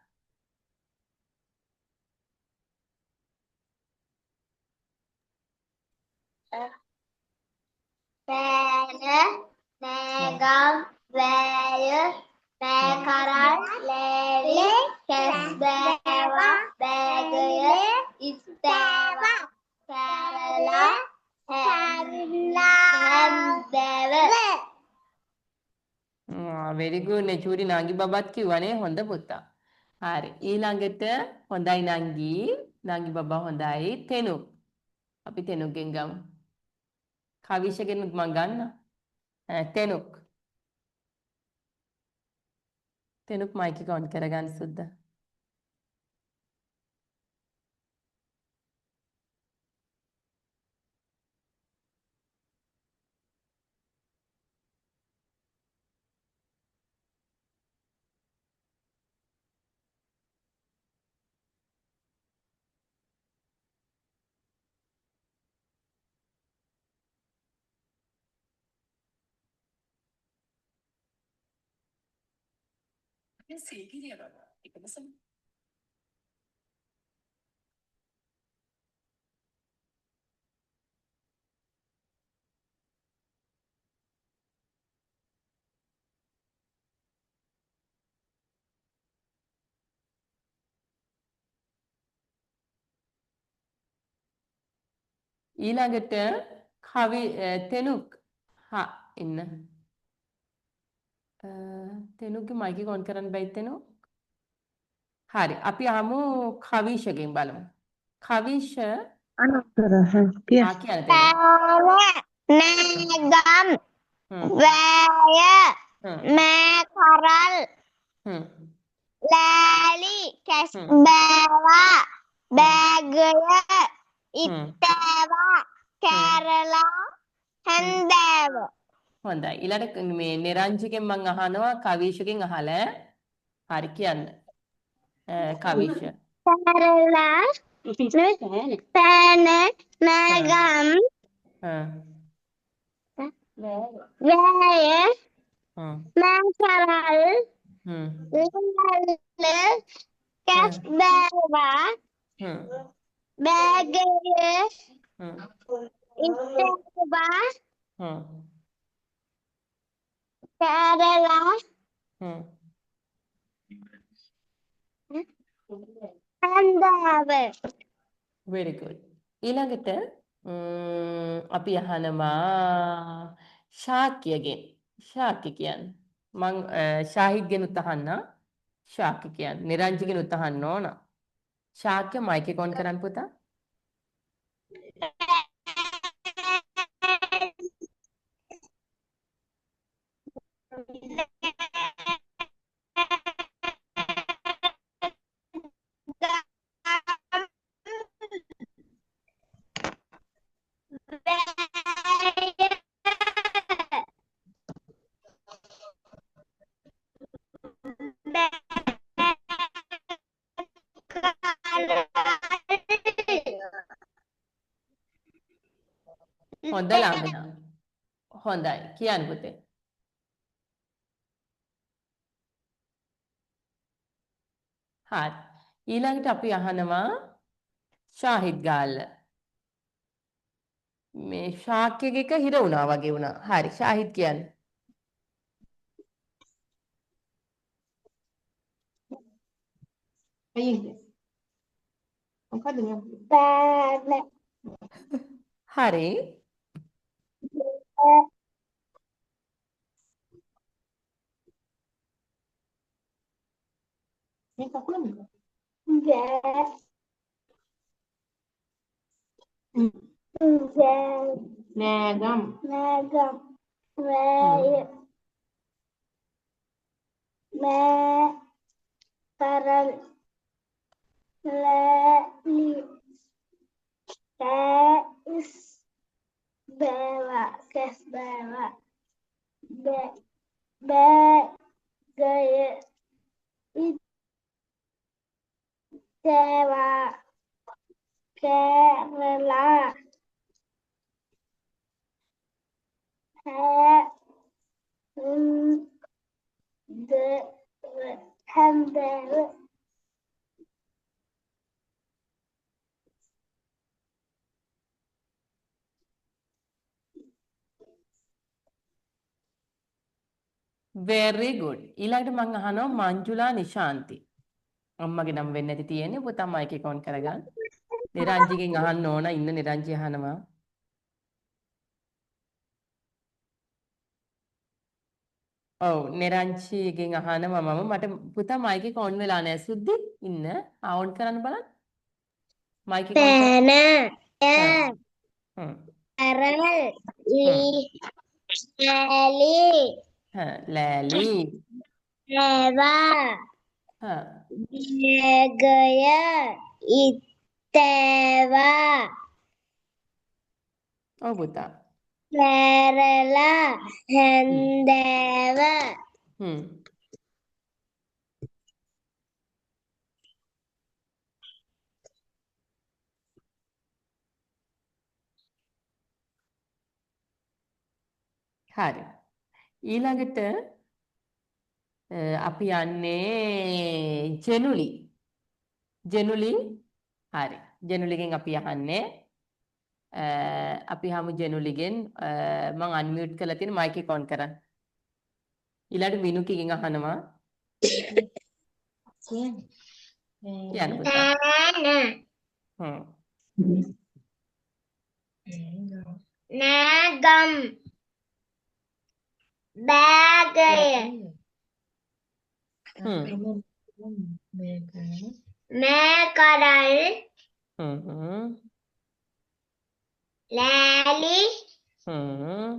Pena. හ්ම් Negam. Vaya. හ්ම් Mekaral. Lele. Kesbewa. Begaya. Istewa. Kerala. Hendewa. very good නේ චූටි නාගි බබත් කිව්වනේ හොඳ පුතා. හරි ඊළඟට හොඳයි නංගි. නාගි බබා හොඳයි. තෙනුක්. අපි තෙනුක්ගෙන් ගමු. කවිෂගෙනුත් මම ගන්න. තෙනුක්. තෙනුක් මයික් එක ඔන් කරගන්න සුද්දා. ඊළඟට කවි තෙනුක් ඉන්න. තෙනුක්ගේ මයික් එක ඔන් කරන්න බැයි තෙනුක්. හරි අපි අහමු කවිෂගෙන් බලමු. කවිෂ Pera. කියන්න තෙනුක්. Negam. හ්ම් Vaya. හ්ම් Mekaral. හ්ම් Lali. හ්ම් Kesbewa. හ්ම් Begaya. හ්ම් Istewa. හ්ම් Kerala. හ්ම් Hendewa. හොඳයි. ඊළඟට මේ නිරංජිකෙන් මම අහනවා කවිෂගෙන් අහලා හරි කියන්න. කවිෂ. Kerala. Pena. Negam. හ්ම් Vaya. හ්ම් Mekaral. හ්ම් Lele. හ්ම් Kesbewa. හ්ම් Begaya. හ්ම් Istewa. හ්ම් Kerala. හ්ම් Hendewa. very good. ඊළඟට අපි අහනවා ශාක්‍යගෙන්. ශාක්‍ය කියන්නේ මං ශාහිද්ගෙනුත් අහන්න. ශාක්‍ය කියන්නේ නිරංජිගෙනුත් අහන්න ඕන. ශාක්‍ය මයික් එක ඔන් කරන්න පුතා. හොඳ ළමයා. හොඳයි කියන්න පුතේ. හරි. ඊළඟට අපි අහනවා ශාහිද් ගාල්ල. මේ ශාක්‍යගෙක හිර වුණා වගේ වුණා. හරි ශාහිද් කියන්න. Pena. හරි. Negam. Negam. Vaya. Mekaral. Lali. Kesbewa. Kesbewa. Begaya. Istewa. Sewa. Kerala. Handel. very good. ඊළඟට මම අහනවා මංජුලා නිශාන්ති. අම්මගේ නම වෙන්නේ නැති තියෙන්නේ පුතා මයික් එක ඔන් කරගන්න. නිරංජිගෙන් අහන්න ඕන ඉන්න නිරංජි අහනවා. ඔව් නිරංජිගෙන් අහනවා මම මට පුතා මයික් එක ඔන් වෙලා නැහැ සුද්ධි ඉන්න. ඔන් කරන්න බලන්න. මයික් එක ඔන් කර. Pena. හ්ම්. Arel. හ්ම්. Lali. ලෑලි. Lewa. හා. Gaya. Itewa. ඔව් පුතා. Kerala. Handewa. හ්ම්. හරි. ඊළඟට අපි යන්නේ ජෙනුලි. ජෙනුලි හරි. ජෙනුලිගෙන් අපි අහන්නේ අපි හමු ජෙනුලිගෙන් මම අන්මියුට් කරලා තියෙන මයික් එක ඔන් කරන්න. ඊළඟට විනුකිගෙන් අහනවා. කියන්න පුතා. හ්ම්. Nagam. Bagaya. හ්ම්. Mekaral. හ්ම්. Lali. හ්ම්.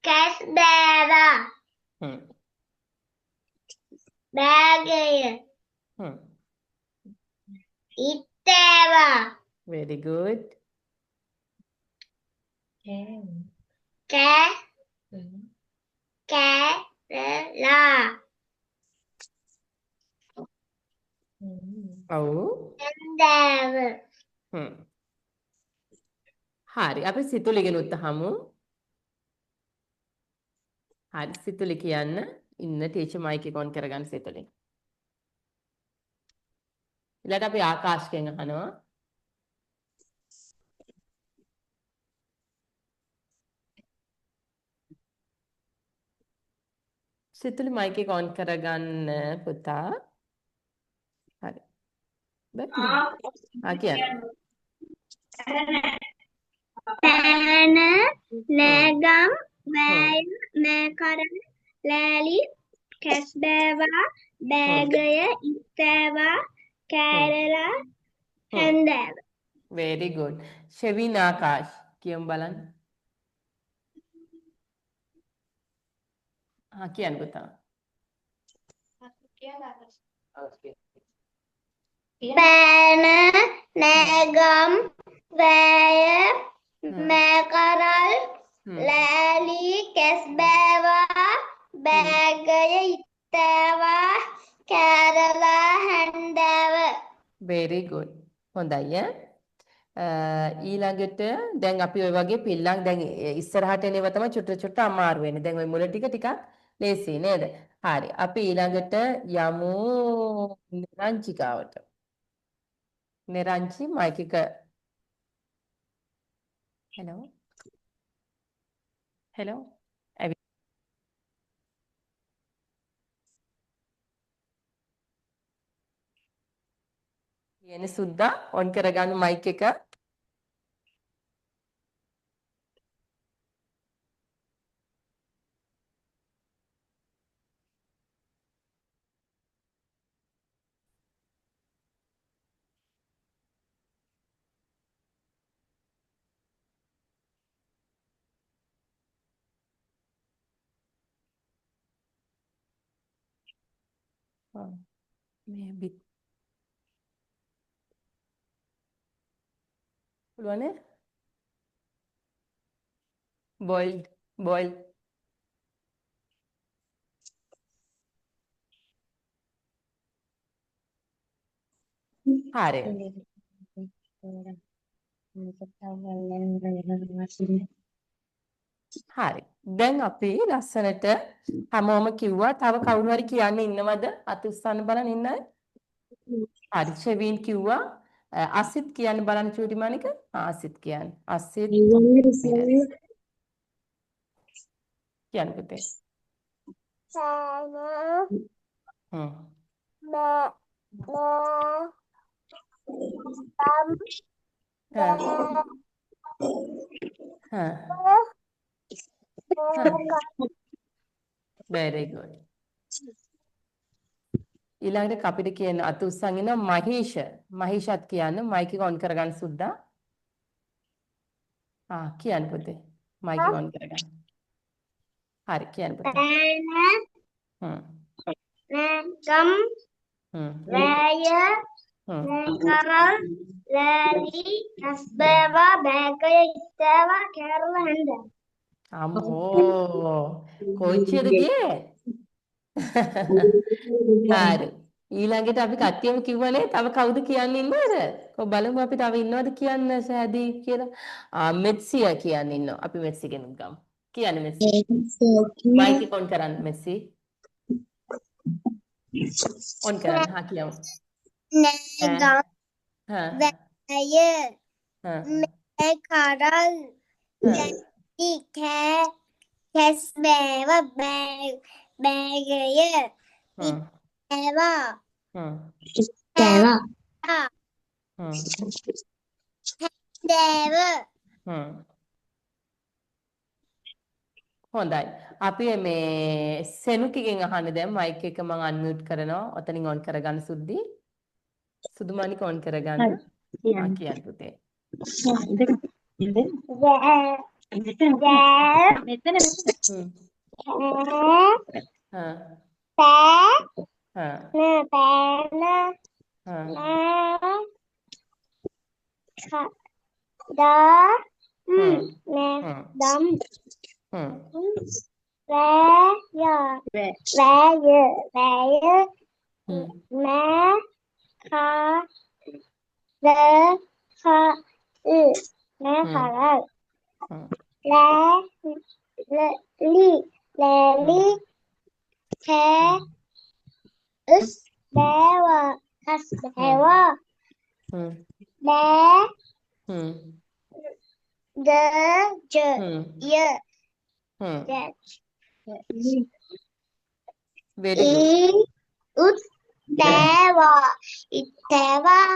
Kasbeva. හ්ම්. Bagaya. හ්ම්. Itewa. very good. Kerala. ඔව්. Handewa. හ්ම්. හරි අපි සිතුලිගෙන උත්තහමු. හරි සිතුලි කියන්න ඉන්න ටීචර් මයික් එක ඔන් කරගන්න සිතුලි. ඊළඟට අපි ආකාශයෙන් අහනවා. සිතුලි මයික් එක ඔන් කරගන්න පුතා. හරි. බැරි. කියන්න. Pena. Nagam. Vaya. Mekaral. Lali. Kasbeva. Bagaya. Itewa. Kerala. Handewa. very good. Shevin Akash කියමු බලන්න. කියන්න පුතා. Pena. Nagam. Vaya. Mekaral. Lali. Kasbeva. Bagaya. Itewa. Kerala. Handewa. very good. හොඳයි ඊළඟට දැන් අපි ඔය වගේ පිල්ලම් දැන් ඉස්සරහට එන ඒවා තමයි චුට්ට චුට්ට අමාරු වෙන්නේ. දැන් ඔය මුල ටික ටිකක් ලේසි නේද? හරි. අපි ඊළඟට යමු නිරංචිකාවට. නිරංචි මයික් එක හෙලෝ. හෙලෝ. කියන සුද්දා ඔන් කරගන්න මයික් එක. මේ බිත් පුළුවන්නේ? boiled හරි. හරි. දැන් අපි ලස්සනට හැමෝම කිව්වා. තව කවුරු හරි කියන්න ඉන්නවද? අත උස්සන්න බලන්න ඉන්න අය. හරි. ෂෙවීන් කිව්වා. අසිත් කියන්න බලන්න චූටි මණික. අසිත් කියන්න. අසිත් කියන්න පුතේ. හ්ම්. Very good. ඊළඟට අපිට කියන්න අත උස්සන් ඉන්න මහේෂ. මහේෂත් කියන්න මයික් එක ඔන් කරගන්න සුද්දා. කියන්න පුතේ. මයික් එක ඔන් කරගන්න. හරි කියන්න පුතේ. හ්ම්. ගම් හ්ම්. වැය හ්ම්. කරල් ලෑලි ඇස්බෑවා බෑගය ඉස්සෑවා කෑරල හැඳ අම්මෝ කොච්චියද ගියේ? හරි. ඊළඟට අපි කට්ටියම කිව්වනේ තව කවුද කියන්න ඉන්නවද? බලමු අපි තව ඉන්නවද කියන්න සෑදී කියලා. මෙත්සියා කියන්න ඉන්නවා. අපි මෙත්සි කෙනෙක් ගමු. කියන්න මෙත්සි. මයික් එක ඔන් කරන්න මෙත්සි. ඔන් කරන්න. කියමු. නෑගම් වැය කරල් ලෑලි කැස්බෑව බෑගය ඉස්සෑවා හැන්දෑව හොඳයි. අපි මේ සෙනුකිගෙන් අහන්න දැන් මයික් එක මම අන්මියුට් කරනවා. ඔතනින් ඔන් කරගන්න සුද්දි. සුදු මණික ඔන් කරගන්න. කියන්න පුතේ. ලෑලි කැස්බෑවා Very good. ඉත්තෑවා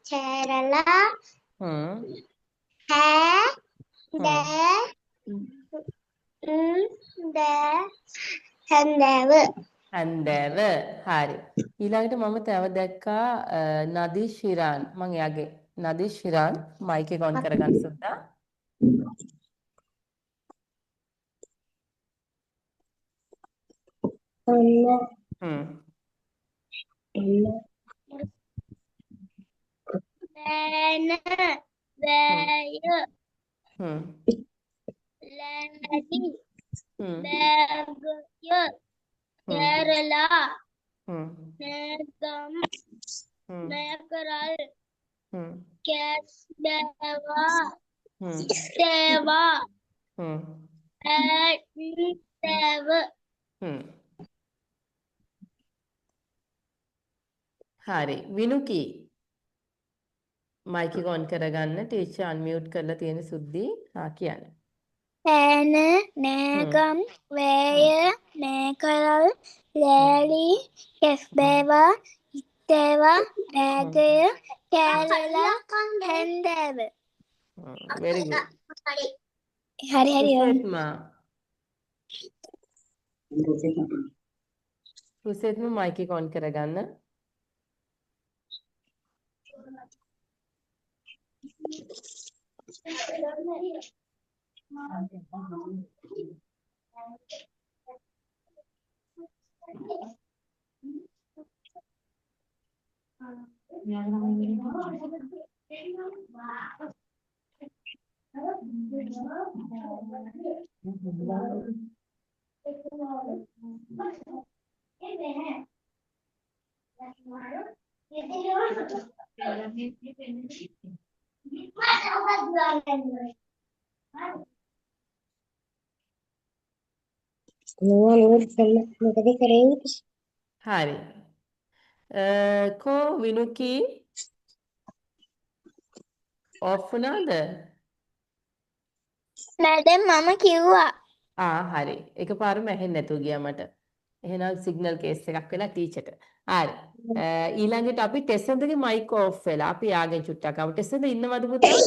කෑරලා හැන්දෑව හැන්දෑව. හරි. ඊළඟට මම තව දැක්කා නදීෂ් හිරාන්. මම එයාගේ නදීෂ් හිරාන් මයික් එක ඔන් කරගන්න සුද්දා. බෑන බෑය ලෑලි බෑගය කෑරලා නෑගම් නෑකරල් කැස්බෑවා ඉස්සෑවා හැන්දෑව හරි. විනුකි මයික් එක ඔන් කරගන්න. ටීචර් අන්මියුට් කරලා තියෙන සුද්දි. කියන්න. පෑන නෑගම් වැය නෑකරල් ලෑලි කැස්බෑවා ඉස්සෑවා බෑගය කෑරලා හැන්දෑව. Very good. හරි රුසෙත්ම මයික් එක ඔන් කරගන්න. හරි. කෝ විනුකී ඔෆ් වුණාද? මැඩම් මම කිව්වා. හරි. එකපාරම ඇහෙන්නේ නැතුව ගියා මට. එහෙනම් සිග්නල් කේස් එකක් වෙලා ටීචර්ට. හරි. ඊළඟට අපි ටෙසන්දගේ මයික් ඔෆ් වෙලා අපි යාගෙන් චුට්ටක් ආව. ටෙසන්ද ඉන්නවද පුතා?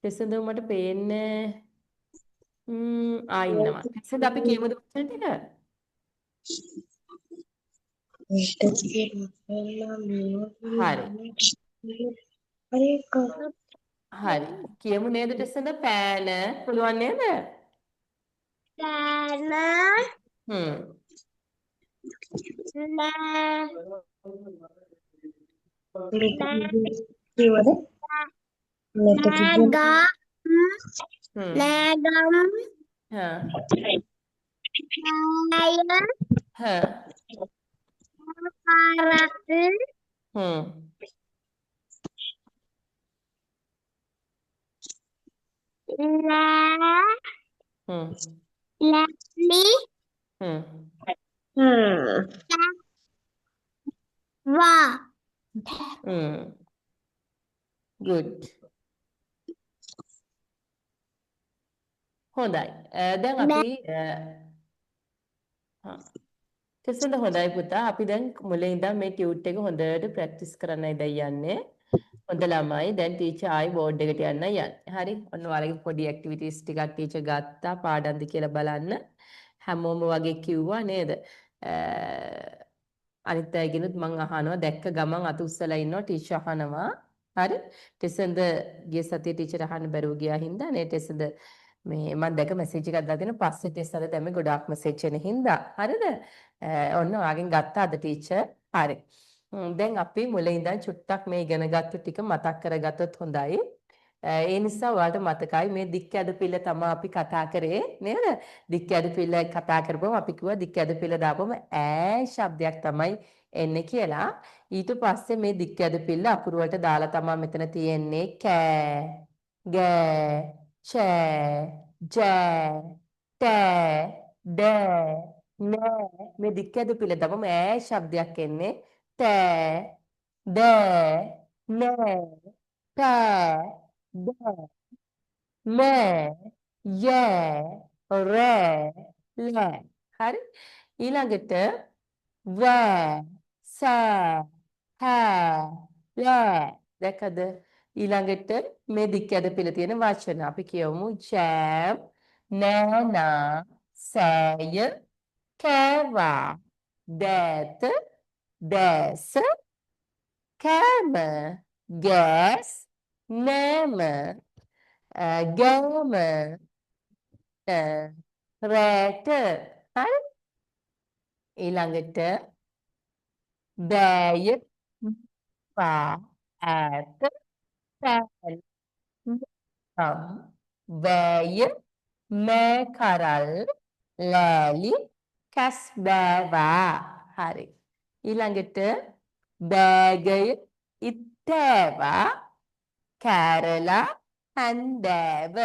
ටෙසන්ද මට පේන්නේ ඉන්නවා. ටෙසන්ද අපි කියමුද වචන ටික? හරි. හරි. කියමු නේද ටෙසන්ද? පෑන පුළුවන් නේද? පෑන හ්ම්. ලෑගම් හා. නෑය හා. පාරක් හ්ම්. ලෑ හ්ම්. ලැලි හ්ම්. වා good. හොඳයි. දැන් අපි ටෙසන්ද හොඳයි පුතා. අපි දැන් මුලින් ඉඳන් මේ ටියුට් එක හොඳට ප්‍රැක්ටිස් කරන්නයි දැන් යන්නේ. හොඳ ළමයි. දැන් ටීචර් ආයි බෝඩ් එකට යන්න යන්නේ. හරි. ඔන්න ඔයාලගේ පොඩි ඇක්ටිවිටීස් ටිකක් ටීචර් ගත්තා. පාඩම්ද කියලා බලන්න. හැමෝම වගේ කිව්වා නේද? අනිත් අයගෙනුත් මං අහනවා දැක්ක ගමන් අත උස්සලා ඉන්නවා ටීචර් අහනවා. හරි. ටෙසන්ද ගිය සතියේ ටීචර් අහන්න බැරුව ගියා හින්දා නේ ටෙසන්ද මේ මම දැක මෙසේජ් එකක් දාලා දෙනවා පස්සේ ටෙසන්ද දැම්මේ ගොඩාක් මෙසේජ් එන හින්දා. හරිද? ඔන්න ඔයාගෙන් ගත්තා අද ටීචර්. හරි. දැන් අපි මුලින් ඉඳන් චුට්ටක් මේ ඉගෙනගත්තු ටික මතක් කරගත්තොත් හොඳයි. ඒ නිසා ඔයාලට මතකයි මේ දික් ඇදපිල්ල තමයි අපි කතා කරේ නේද? දික් ඇදපිල්ල කතා කරපුවම අපි කිව්වා දික් ඇදපිල්ල දාපුවම ඈ શબ્දයක් තමයි එන්නේ කියලා. ඊට පස්සේ මේ දික් ඇදපිල්ල අකුරු වලට දාලා තමයි මෙතන තියෙන්නේ කෑ, ගෑ, චෑ, ජෑ, ටෑ, ඩෑ, නෑ. මේ දික් ඇදපිල්ල දාපුවම ඈ શબ્දයක් එන්නේ තෑ, දෑ, නෑ, පෑ, දෑ, මෑ, යෑ, රෑ, ලෑ. හරි. ඊළඟට වෑ, සෑ, හෑ, ලෑ. දැක්කද? ඊළඟට මේ දික් ඇදපිල්ල තියෙන වචන අපි කියමු ජෑම්, නෑනා, සෑය, කෑවා, දෑත, දැස, කෑම, ගෑස්, නෑම, ගෑම, රෑට. හරි. ඊළඟට බෑය, පා, ඈත, පෑල්, නම්, වෑය, මෑ කරල්, ලෑලි, කැස් බෑවා. හරි. ඊළඟට බෑගය, ඉත්තෑවා, කෑරලා, හැන්දෑව.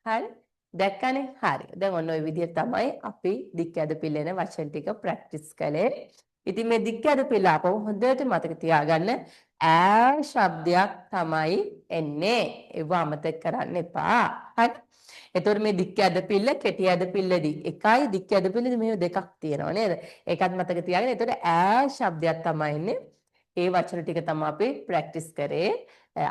හරි. දැක්කනේ? හරි. දැන් ඔන්න ඔය විදිහට තමයි අපි දික් ඇදපිල්ලෙන වචන ටික ප්‍රැක්ටිස් කළේ. ඉතින් මේ දික් ඇදපිල්ල අපව හොඳට මතක තියාගන්න ඈ શબ્දයක් තමයි එන්නේ. ඒව අමතක කරන්න එපා. හරි. එතකොට මේ දික් ඇදපිල්ල කෙටි ඇදපිල්ලදී එකයි දික් ඇදපිල්ලදී මේ දෙකක් තියෙනවා නේද? ඒකත් මතක තියාගන්න. එතකොට ඈ શબ્දයක් තමයි එන්නේ. ඒ වචන ටික තමයි අපි ප්‍රැක්ටිස් කරේ.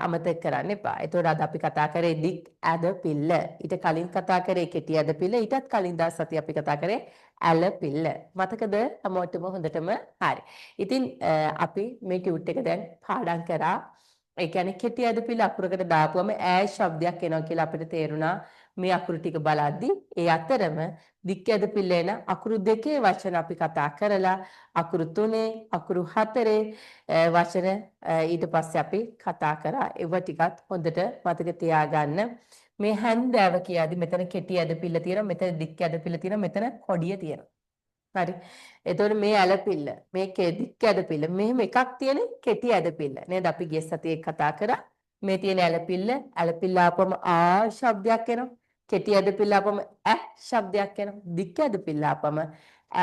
අමතක කරන්න එපා. එතකොට අද අපි කතා කරේ දික් ඇදපිල්ල. ඊට කලින් කතා කරේ කෙටි ඇදපිල්ල. ඊටත් කලින් දවස් සතිය අපි කතා කරේ ඇලපිල්ල. මතකද? හැමෝටම හොඳටම හරි. ඉතින් අපි මේ ටියුට් එක දැන් පාඩම් කරා. ඒ කියන්නේ කෙටි ඇදපිල්ල අකුරකට දාපුවම ඈ શબ્දයක් එනවා කියලා අපිට තේරුණා. මේ අකුරු ටික බලද්දි ඒ අතරම දික් ඇදපිල්ල එන අකුරු දෙකේ වචන අපි කතා කරලා අකුරු 3 අකුරු 4 වචන ඊට පස්සේ අපි කතා කරා. ඒව ටිකත් හොඳට මතක තියාගන්න. මේ හැන්දෑව කියද්දි මෙතන කෙටි ඇදපිල්ල තියෙනවා, මෙතන දික් ඇදපිල්ල තියෙනවා, මෙතන කොඩිය තියෙනවා. හරි. එතකොට මේ ඇලපිල්ල, මේ දික් ඇදපිල්ල, මෙහෙම එකක් තියෙන කෙටි ඇදපිල්ල. නේද? අපි ගිය සතියේ කතා කරා. මේ තියෙන ඇලපිල්ල ආපම ආ ශබ්දයක් එනවා. කෙටි ඇදපිල්ල ආපම ඇ ශබ්දයක් එනවා. දික් ඇදපිල්ල ආපම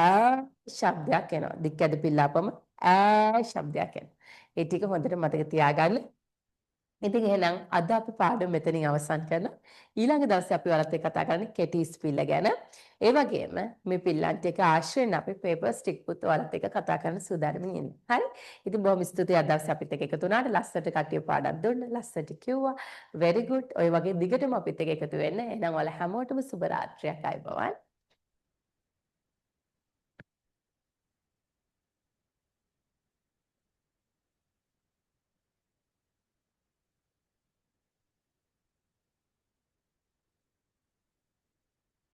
ඈ ශබ්දයක් එනවා. දික් ඇදපිල්ල ආපම ඈ ශබ්දයක් එනවා. ඒ ටික හොඳට මතක තියාගන්න. ඉතින් එහෙනම් අද අපි පාඩම මෙතනින් අවසන් කරනවා. ඊළඟ දවසේ අපි ඔයාලත් එක්ක කතා කරන්නේ කෙටි ස්පිල්ල ගැන. ඒ වගේම මේ පිල්ලන්ට එක ආශ්‍රයෙන් අපි පේපර් ස්ටික් පුත් ඔයාලත් එක්ක කතා කරන්න සූදානම්ින් ඉන්නේ. හරි? ඉතින් බොහොම ස්තුතියි අද දවසේ අපිත් එක්ක එකතු වුණාට. ලස්සට කටිය පාඩම් දුන්න. ලස්සට කිව්වා. very good. ඔය වගේ දිගටම අපිත් එක්ක එකතු වෙන්න. එහෙනම් ඔයාලා හැමෝටම සුබ රාත්‍රියක් අයබවන්.